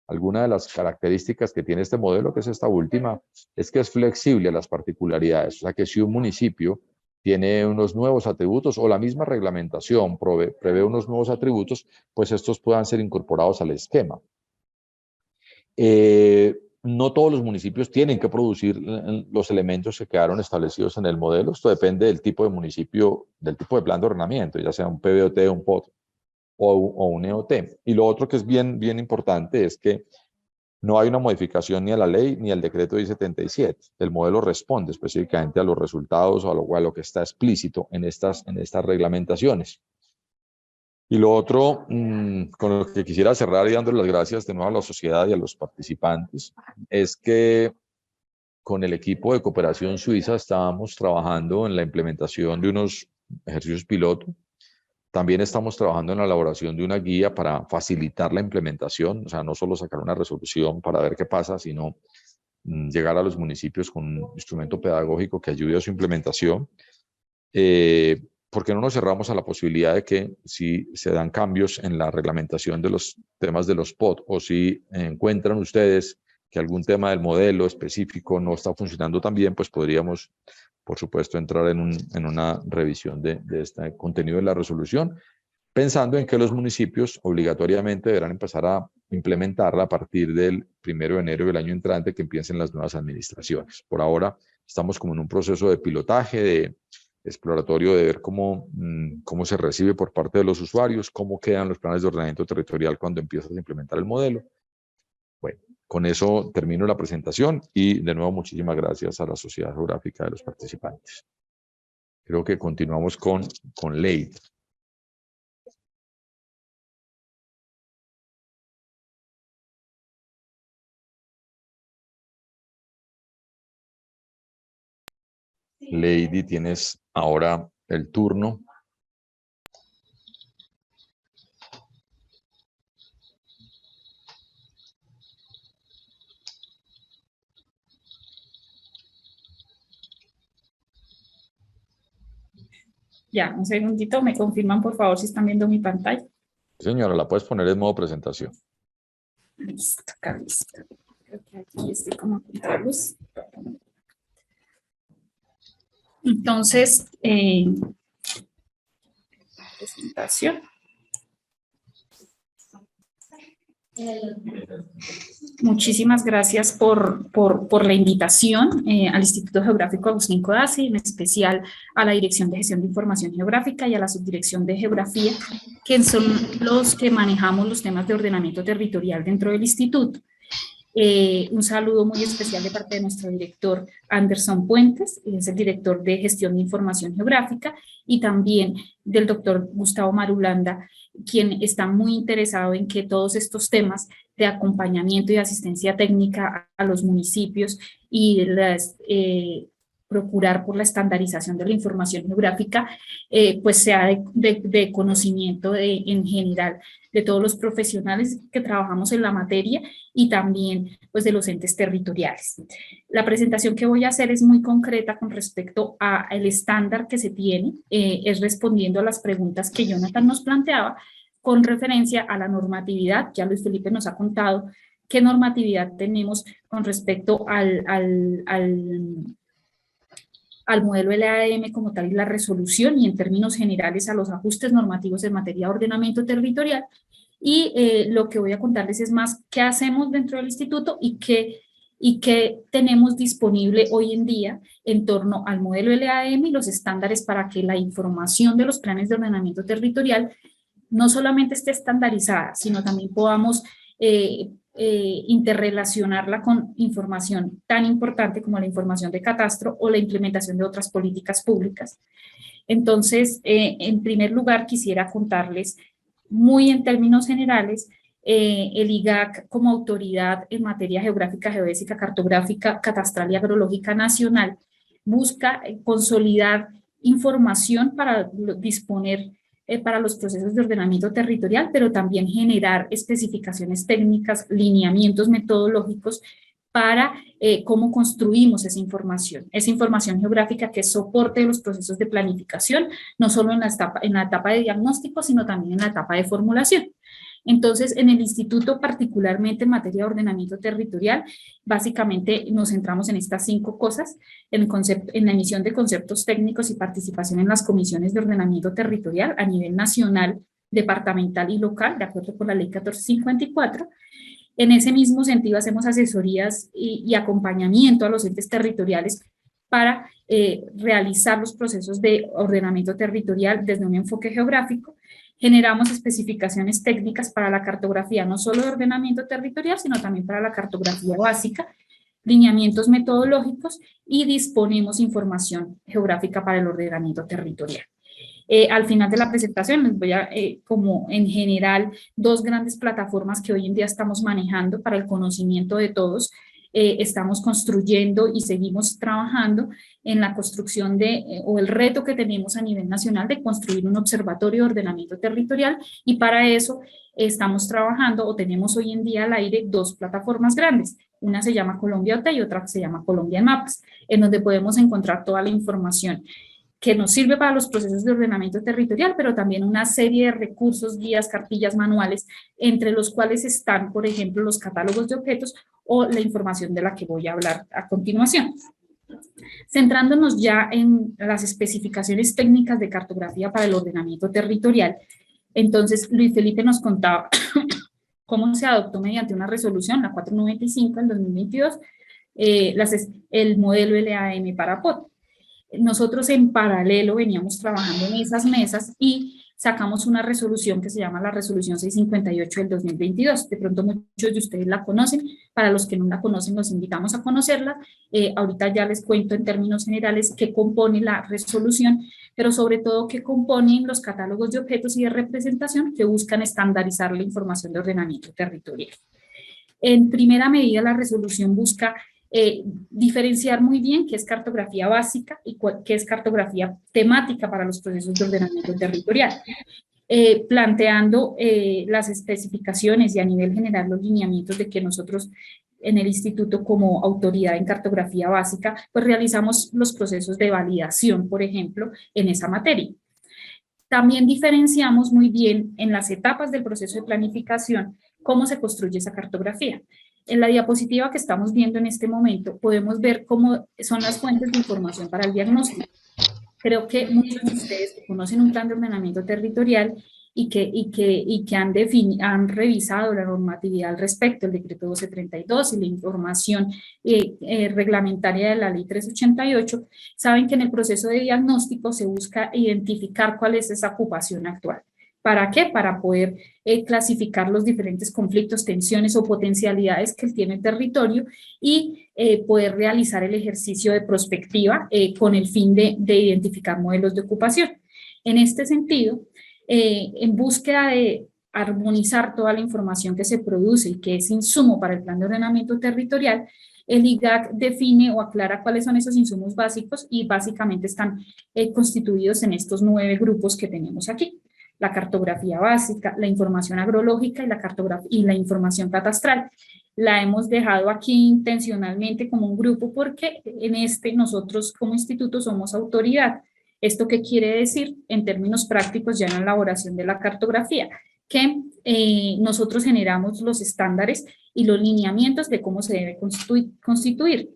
Alguna de las características que tiene este modelo, que es esta última, es que es flexible a las particularidades. O sea que si un municipio tiene unos nuevos atributos o la misma reglamentación prevé unos nuevos atributos, pues estos puedan ser incorporados al esquema. No todos los municipios tienen que producir los elementos que quedaron establecidos en el modelo. Esto depende del tipo de municipio, del tipo de plan de ordenamiento, ya sea un PBOT, un POT o un EOT. Y lo otro que es bien importante es que no hay una modificación ni a la ley ni al decreto 1077. El modelo responde específicamente a los resultados o a lo que está explícito en estas reglamentaciones. Y lo otro, con lo que quisiera cerrar y dándole las gracias de nuevo a la sociedad y a los participantes, es que con el equipo de cooperación suiza estábamos trabajando en la implementación de unos ejercicios piloto. También estamos trabajando en la elaboración de una guía para facilitar la implementación, o sea, no solo sacar una resolución para ver qué pasa, sino llegar a los municipios con un instrumento pedagógico que ayude a su implementación. ¿por qué no nos cerramos a la posibilidad de que si se dan cambios en la reglamentación de los temas de los POT o si encuentran ustedes que algún tema del modelo específico no está funcionando tan bien, pues podríamos, por supuesto, entrar en una revisión de este contenido de la resolución, pensando en que los municipios obligatoriamente deberán empezar a implementarla a partir del 1 de enero del año entrante que empiecen las nuevas administraciones. Por ahora estamos como en un proceso de pilotaje, de exploratorio, de ver cómo se recibe por parte de los usuarios, cómo quedan los planes de ordenamiento territorial cuando empiezas a implementar el modelo. Bueno, con eso termino la presentación y de nuevo muchísimas gracias a la Sociedad Geográfica de los participantes. Creo que continuamos con Leid. Lady, tienes ahora el turno. Ya, un segundito, me confirman por favor si están viendo mi pantalla. Señora, la puedes poner en modo presentación. Listo, acá listo. Creo que aquí estoy como contra luz. Entonces, presentación. Muchísimas gracias por la invitación al Instituto Geográfico Agustín Codazzi, en especial a la Dirección de Gestión de Información Geográfica y a la Subdirección de Geografía, que son los que manejamos los temas de ordenamiento territorial dentro del instituto. Un saludo muy especial de parte de nuestro director Anderson Puentes, es el director de Gestión de Información Geográfica, y también del doctor Gustavo Marulanda, quien está muy interesado en que todos estos temas de acompañamiento y asistencia técnica a los municipios y procurar por la estandarización de la información geográfica, pues sea de conocimiento en general de todos los profesionales que trabajamos en la materia y también pues de los entes territoriales. La presentación que voy a hacer es muy concreta con respecto al estándar que se tiene, es respondiendo a las preguntas que Jonathan nos planteaba con referencia a la normatividad. Ya Luis Felipe nos ha contado qué normatividad tenemos con respecto al modelo LAM como tal y la resolución, y en términos generales a los ajustes normativos en materia de ordenamiento territorial. Y lo que voy a contarles es más qué hacemos dentro del instituto y qué tenemos disponible hoy en día en torno al modelo LAM y los estándares para que la información de los planes de ordenamiento territorial no solamente esté estandarizada, sino también podamos interrelacionarla con información tan importante como la información de catastro o la implementación de otras políticas públicas. Entonces, en primer lugar, quisiera contarles muy en términos generales, el IGAC como autoridad en materia geográfica, geodésica, cartográfica, catastral y agrológica nacional busca consolidar información para disponer para los procesos de ordenamiento territorial, pero también generar especificaciones técnicas, lineamientos metodológicos para cómo construimos esa información geográfica que es soporte de los procesos de planificación, no solo en la etapa de diagnóstico, sino también en la etapa de formulación. Entonces, en el instituto, particularmente en materia de ordenamiento territorial, básicamente nos centramos en estas 5 cosas, en la emisión de conceptos técnicos y participación en las comisiones de ordenamiento territorial a nivel nacional, departamental y local, de acuerdo con la ley 1454. En ese mismo sentido, hacemos asesorías y acompañamiento a los entes territoriales para realizar los procesos de ordenamiento territorial desde un enfoque geográfico. Generamos especificaciones técnicas para la cartografía, no solo de ordenamiento territorial, sino también para la cartografía básica, lineamientos metodológicos, y disponemos información geográfica para el ordenamiento territorial. Al final de la presentación les voy a, como en general, 2 grandes plataformas que hoy en día estamos manejando para el conocimiento de todos. Estamos construyendo y seguimos trabajando en la construcción o el reto que tenemos a nivel nacional de construir un observatorio de ordenamiento territorial, y para eso estamos trabajando o tenemos hoy en día al aire 2 plataformas grandes. Una se llama Colombia OT y otra se llama Colombia en Mapas, en donde podemos encontrar toda la información que nos sirve para los procesos de ordenamiento territorial, pero también una serie de recursos, guías, cartillas, manuales, entre los cuales están, por ejemplo, los catálogos de objetos o la información de la que voy a hablar a continuación. Centrándonos ya en las especificaciones técnicas de cartografía para el ordenamiento territorial, entonces Luis Felipe nos contaba cómo se adoptó mediante una resolución, la 495 del 2022, el modelo LAM para POT. Nosotros en paralelo veníamos trabajando en esas mesas y sacamos una resolución que se llama la resolución 658 del 2022. De pronto muchos de ustedes la conocen, para los que no la conocen los invitamos a conocerla. Ahorita ya les cuento en términos generales qué compone la resolución, pero sobre todo qué componen los catálogos de objetos y de representación que buscan estandarizar la información de ordenamiento territorial. En primera medida, la resolución busca diferenciar muy bien qué es cartografía básica y qué es cartografía temática para los procesos de ordenamiento territorial, planteando las especificaciones y a nivel general los lineamientos de que nosotros en el instituto como autoridad en cartografía básica, pues realizamos los procesos de validación, por ejemplo, en esa materia. También diferenciamos muy bien en las etapas del proceso de planificación cómo se construye esa cartografía. En la diapositiva que estamos viendo en este momento podemos ver cómo son las fuentes de información para el diagnóstico. Creo que muchos de ustedes que conocen un plan de ordenamiento territorial y que han revisado la normatividad al respecto, el decreto 1232 y la información reglamentaria de la ley 388, saben que en el proceso de diagnóstico se busca identificar cuál es esa ocupación actual. ¿Para qué? Para poder clasificar los diferentes conflictos, tensiones o potencialidades que tiene el territorio y poder realizar el ejercicio de prospectiva con el fin de identificar modelos de ocupación. En este sentido, en búsqueda de armonizar toda la información que se produce y que es insumo para el plan de ordenamiento territorial, el IGAC define o aclara cuáles son esos insumos básicos y básicamente están constituidos en estos 9 grupos que tenemos aquí. La cartografía básica, la información agrológica y la información catastral. La hemos dejado aquí intencionalmente como un grupo porque en nosotros como instituto somos autoridad. ¿Esto qué quiere decir? En términos prácticos ya en la elaboración de la cartografía, que nosotros generamos los estándares y los lineamientos de cómo se debe constituir.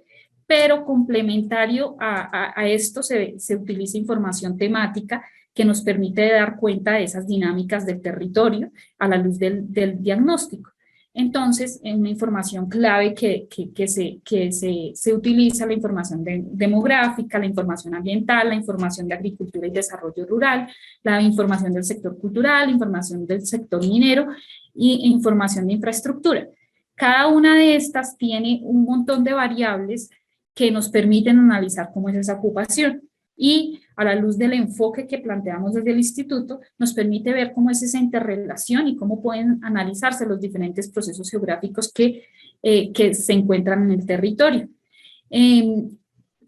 Pero complementario a esto se utiliza información temática que nos permite dar cuenta de esas dinámicas del territorio a la luz del diagnóstico. Entonces, en una información clave que se utiliza, la información demográfica, la información ambiental, la información de agricultura y desarrollo rural, la información del sector cultural, la información del sector minero y información de infraestructura. Cada una de estas tiene un montón de variables que nos permiten analizar cómo es esa ocupación. Y a la luz del enfoque que planteamos desde el instituto, nos permite ver cómo es esa interrelación y cómo pueden analizarse los diferentes procesos geográficos que se encuentran en el territorio.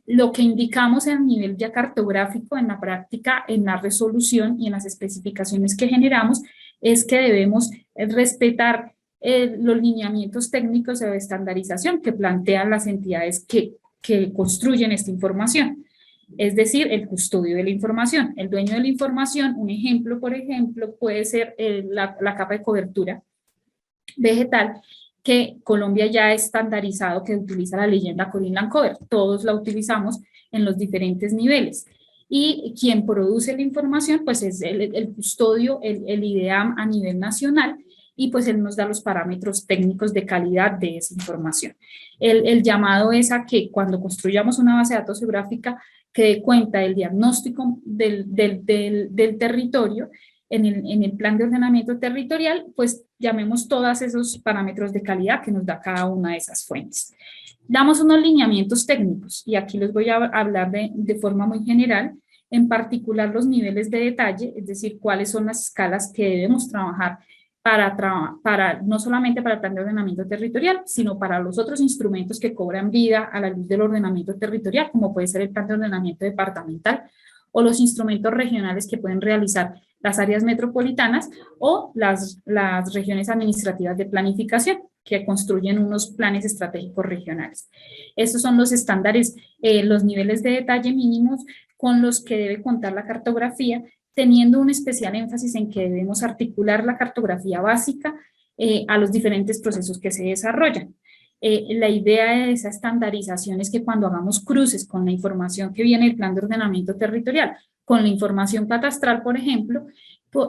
Lo que indicamos a nivel ya cartográfico en la práctica, en la resolución y en las especificaciones que generamos, es que debemos respetar los lineamientos técnicos de estandarización que plantean las entidades que construyen esta información. Es decir, el custodio de la información. El dueño de la información, un ejemplo, por ejemplo, puede ser la capa de cobertura vegetal, que Colombia ya ha estandarizado que utiliza la leyenda Collin-Lancover. Todos la utilizamos en los diferentes niveles. Y quien produce la información, pues es el custodio, el IDEAM a nivel nacional, y pues él nos da los parámetros técnicos de calidad de esa información. El llamado es a que cuando construyamos una base de datos geográfica que dé cuenta del diagnóstico del territorio en el plan de ordenamiento territorial, pues llamemos todos esos parámetros de calidad que nos da cada una de esas fuentes. Damos unos lineamientos técnicos y aquí les voy a hablar de forma muy general, en particular los niveles de detalle, es decir, cuáles son las escalas que debemos trabajar no solamente para el plan de ordenamiento territorial, sino para los otros instrumentos que cobran vida a la luz del ordenamiento territorial, como puede ser el plan de ordenamiento departamental o los instrumentos regionales que pueden realizar las áreas metropolitanas o las regiones administrativas de planificación que construyen unos planes estratégicos regionales. Estos son los estándares, los niveles de detalle mínimos con los que debe contar la cartografía, teniendo un especial énfasis en que debemos articular la cartografía básica a los diferentes procesos que se desarrollan. La idea de esa estandarización es que cuando hagamos cruces con la información que viene del plan de ordenamiento territorial, con la información catastral, por ejemplo,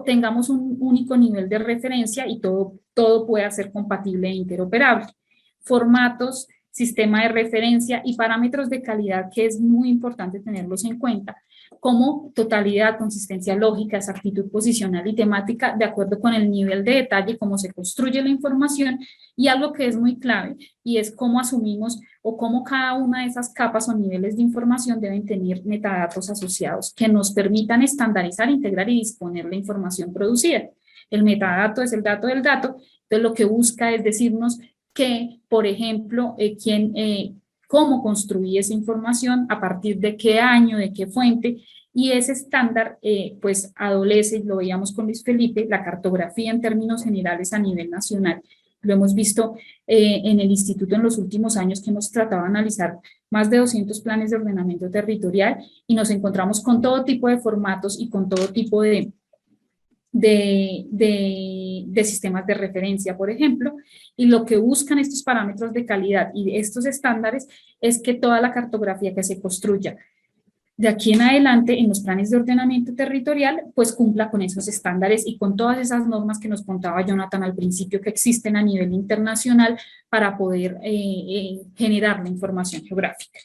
tengamos un único nivel de referencia y todo pueda ser compatible e interoperable. Formatos, sistema de referencia y parámetros de calidad que es muy importante tenerlos en cuenta, como totalidad, consistencia lógica, exactitud posicional y temática, de acuerdo con el nivel de detalle, cómo se construye la información, y algo que es muy clave, y es cómo asumimos o cómo cada una de esas capas o niveles de información deben tener metadatos asociados que nos permitan estandarizar, integrar y disponer la información producida. El metadato es el dato del dato, entonces lo que busca es decirnos que, por ejemplo, cómo construí esa información, a partir de qué año, de qué fuente, y ese estándar pues adolece, lo veíamos con Luis Felipe, la cartografía en términos generales a nivel nacional. Lo hemos visto en el instituto en los últimos años, que hemos tratado de analizar más de 200 planes de ordenamiento territorial y nos encontramos con todo tipo de formatos y con todo tipo de sistemas de referencia, por ejemplo, y lo que buscan estos parámetros de calidad y estos estándares es que toda la cartografía que se construya de aquí en adelante en los planes de ordenamiento territorial, pues cumpla con esos estándares y con todas esas normas que nos contaba Jonathan al principio que existen a nivel internacional para poder generar la información geográfica.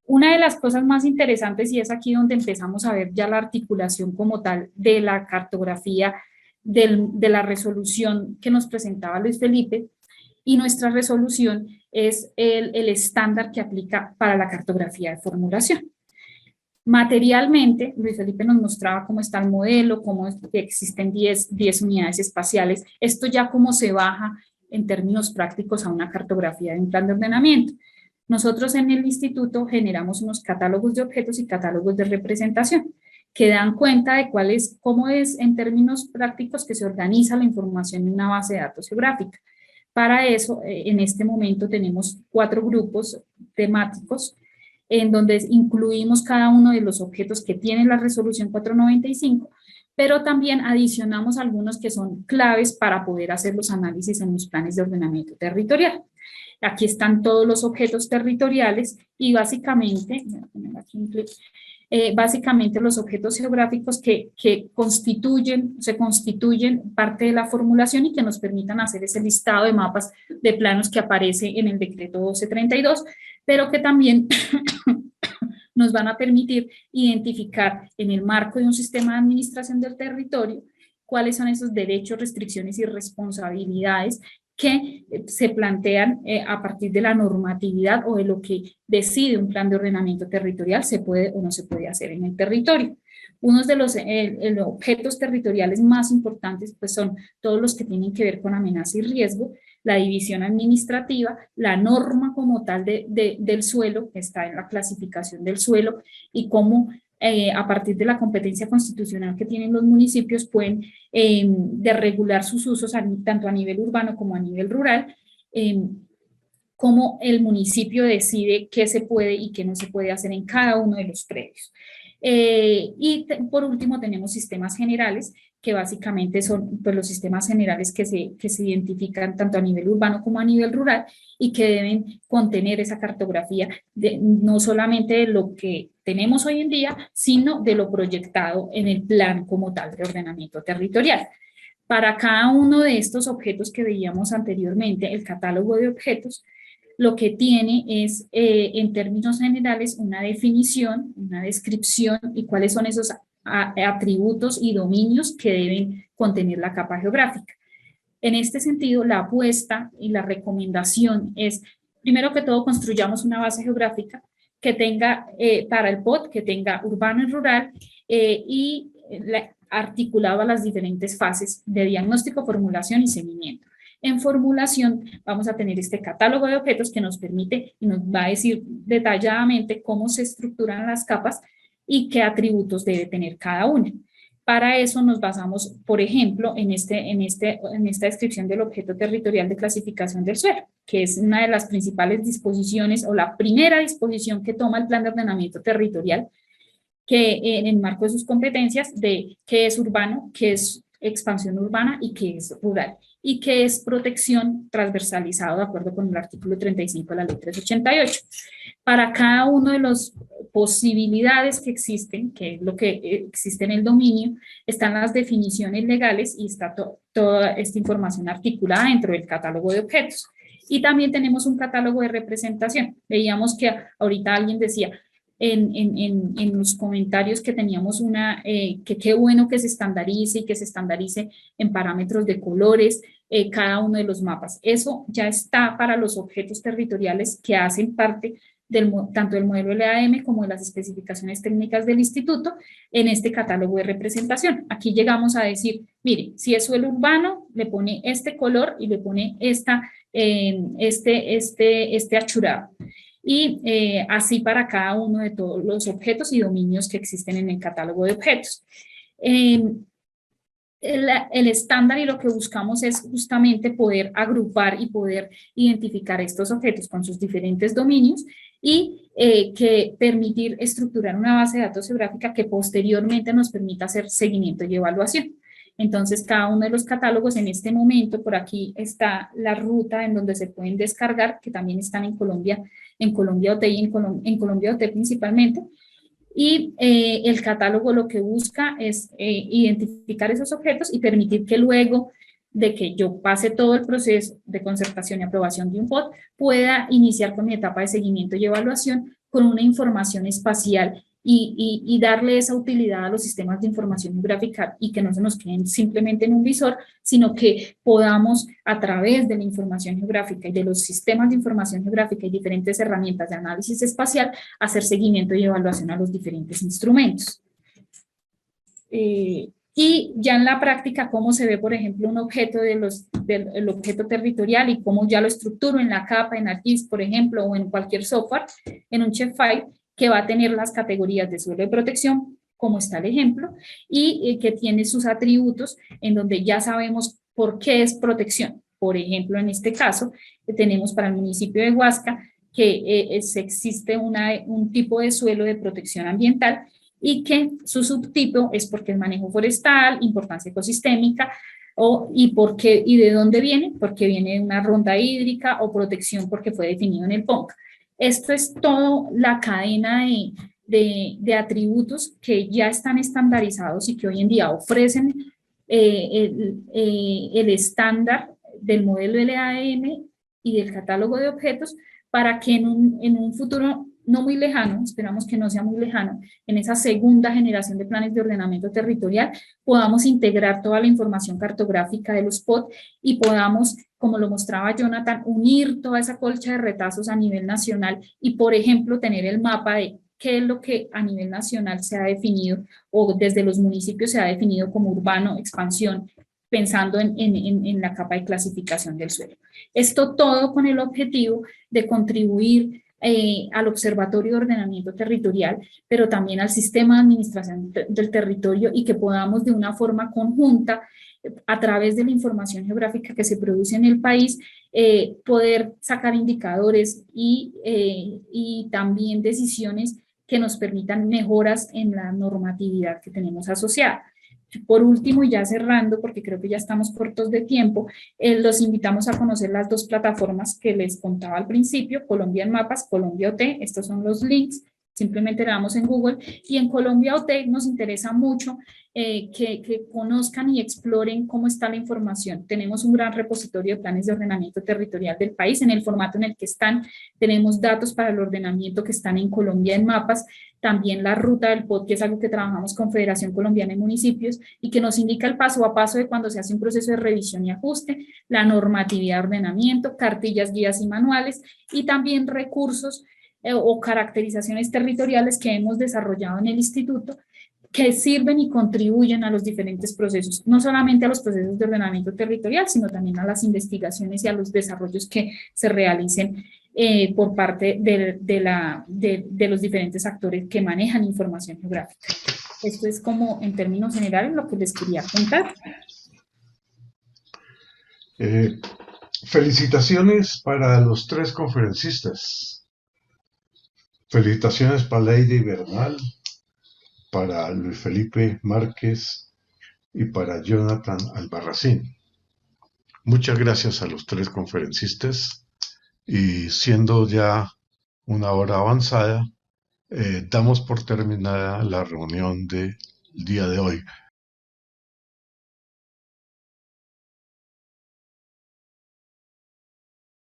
Una de las cosas más interesantes, y es aquí donde empezamos a ver ya la articulación como tal de la cartografía de la resolución que nos presentaba Luis Felipe, y nuestra resolución es el estándar que aplica para la cartografía de formulación. Materialmente, Luis Felipe nos mostraba cómo está el modelo, cómo es que existen 10 unidades espaciales, esto ya cómo se baja en términos prácticos a una cartografía de un plan de ordenamiento. Nosotros en el instituto generamos unos catálogos de objetos y catálogos de representación que dan cuenta de cómo es en términos prácticos que se organiza la información en una base de datos geográfica. Para eso, en este momento tenemos 4 grupos temáticos en donde incluimos cada uno de los objetos que tiene la resolución 495, pero también adicionamos algunos que son claves para poder hacer los análisis en los planes de ordenamiento territorial. Aquí están todos los objetos territoriales y básicamente, voy a poner aquí un clip, básicamente los objetos geográficos que se constituyen parte de la formulación y que nos permitan hacer ese listado de mapas de planos que aparece en el decreto 1232, pero que también nos van a permitir identificar en el marco de un sistema de administración del territorio cuáles son esos derechos, restricciones y responsabilidades que se plantean a partir de la normatividad o de lo que decide un plan de ordenamiento territorial, se puede o no se puede hacer en el territorio. Unos de los objetos territoriales más importantes pues son todos los que tienen que ver con amenaza y riesgo, la división administrativa, la norma como tal del suelo, que está en la clasificación del suelo, y cómo a partir de la competencia constitucional que tienen los municipios pueden de regular sus usos tanto a nivel urbano como a nivel rural, cómo el municipio decide qué se puede y qué no se puede hacer en cada uno de los predios. Y por último tenemos sistemas generales, que básicamente son pues, los sistemas generales que se identifican tanto a nivel urbano como a nivel rural y que deben contener esa cartografía no solamente de lo que tenemos hoy en día, sino de lo proyectado en el plan como tal de ordenamiento territorial. Para cada uno de estos objetos que veíamos anteriormente, el catálogo de objetos, lo que tiene es, en términos generales, una definición, una descripción y cuáles son esos atributos y dominios que deben contener la capa geográfica. En este sentido, la apuesta y la recomendación es, primero que todo, construyamos una base geográfica que tenga, para el POT, que tenga urbano y rural y articulado a las diferentes fases de diagnóstico, formulación y seguimiento. En formulación vamos a tener este catálogo de objetos que nos permite y nos va a decir detalladamente cómo se estructuran las capas y qué atributos debe tener cada una. Para eso nos basamos, por ejemplo, en esta descripción del objeto territorial de clasificación del suelo, que es una de las principales disposiciones o la primera disposición que toma el plan de ordenamiento territorial, que en el marco de sus competencias de qué es urbano, qué es expansión urbana y qué es rural, y qué es protección transversalizado de acuerdo con el artículo 35 de la ley 388. Para cada uno de las posibilidades que existen, que es lo que existe en el dominio, están las definiciones legales y está toda esta información articulada dentro del catálogo de objetos. Y también tenemos un catálogo de representación. Veíamos que ahorita alguien decía en los comentarios que teníamos que qué bueno que se estandarice y que se estandarice en parámetros de colores cada uno de los mapas. Eso ya está para los objetos territoriales que hacen parte tanto del modelo LAM como de las especificaciones técnicas del instituto en este catálogo de representación. Aquí llegamos a decir, mire, si es suelo urbano, le pone este color y le pone este achurado. Y así para cada uno de todos los objetos y dominios que existen en el catálogo de objetos. El estándar y lo que buscamos es justamente poder agrupar y poder identificar estos objetos con sus diferentes dominios y que permitir estructurar una base de datos geográfica que posteriormente nos permita hacer seguimiento y evaluación. Entonces, cada uno de los catálogos en este momento, por aquí está la ruta en donde se pueden descargar, que también están en Colombia OT y en Colombia OT principalmente. Y el catálogo lo que busca es identificar esos objetos y permitir que luego de que yo pase todo el proceso de concertación y aprobación de un POT, pueda iniciar con mi etapa de seguimiento y evaluación con una información espacial y darle esa utilidad a los sistemas de información geográfica y que no se nos queden simplemente en un visor, sino que podamos a través de la información geográfica y de los sistemas de información geográfica y diferentes herramientas de análisis espacial, hacer seguimiento y evaluación a los diferentes instrumentos. Y ya en la práctica, cómo se ve, por ejemplo, un objeto del objeto territorial y cómo ya lo estructuro en la capa, en ArcGIS, por ejemplo, o en cualquier software, en un shapefile, que va a tener las categorías de suelo de protección, como está el ejemplo, y que tiene sus atributos en donde ya sabemos por qué es protección. Por ejemplo, en este caso, tenemos para el municipio de Huasca que existe un tipo de suelo de protección ambiental y que su subtipo es porque es manejo forestal, importancia ecosistémica, y de dónde viene, porque viene de una ronda hídrica o protección porque fue definido en el PONC. Esto es toda la cadena de atributos que ya están estandarizados y que hoy en día ofrecen el estándar del modelo LAM y del catálogo de objetos para que en un futuro no muy lejano, esperamos que no sea muy lejano, en esa segunda generación de planes de ordenamiento territorial podamos integrar toda la información cartográfica de los POT y podamos, como lo mostraba Jonathan, unir toda esa colcha de retazos a nivel nacional y, por ejemplo, tener el mapa de qué es lo que a nivel nacional se ha definido o desde los municipios se ha definido como urbano, expansión, pensando en la capa de clasificación del suelo. Esto todo con el objetivo de contribuir al Observatorio de Ordenamiento Territorial, pero también al sistema de administración del territorio y que podamos de una forma conjunta, a través de la información geográfica que se produce en el país, poder sacar indicadores y también decisiones que nos permitan mejoras en la normatividad que tenemos asociada. Por último, y ya cerrando, porque creo que ya estamos cortos de tiempo, los invitamos a conocer las dos plataformas que les contaba al principio, Colombia en Mapas, Colombia OT, estos son los links, simplemente le damos en Google, y en Colombia OT nos interesa mucho que conozcan y exploren cómo está la información. Tenemos un gran repositorio de planes de ordenamiento territorial del país, en el formato en el que están, tenemos datos para el ordenamiento que están en Colombia en Mapas, también la ruta del POT, que es algo que trabajamos con Federación Colombiana de Municipios y que nos indica el paso a paso de cuando se hace un proceso de revisión y ajuste, la normatividad de ordenamiento, cartillas, guías y manuales y también recursos o caracterizaciones territoriales que hemos desarrollado en el instituto que sirven y contribuyen a los diferentes procesos, no solamente a los procesos de ordenamiento territorial, sino también a las investigaciones y a los desarrollos que se realicen por parte de los diferentes actores que manejan información geográfica. Esto es como en términos generales lo que les quería contar. Felicitaciones para los tres conferencistas. Felicitaciones para Lady Bernal, para Luis Felipe Márquez y para Jonathan Albarracín. Muchas gracias a los tres conferencistas y siendo ya una hora avanzada, damos por terminada la reunión del día de hoy.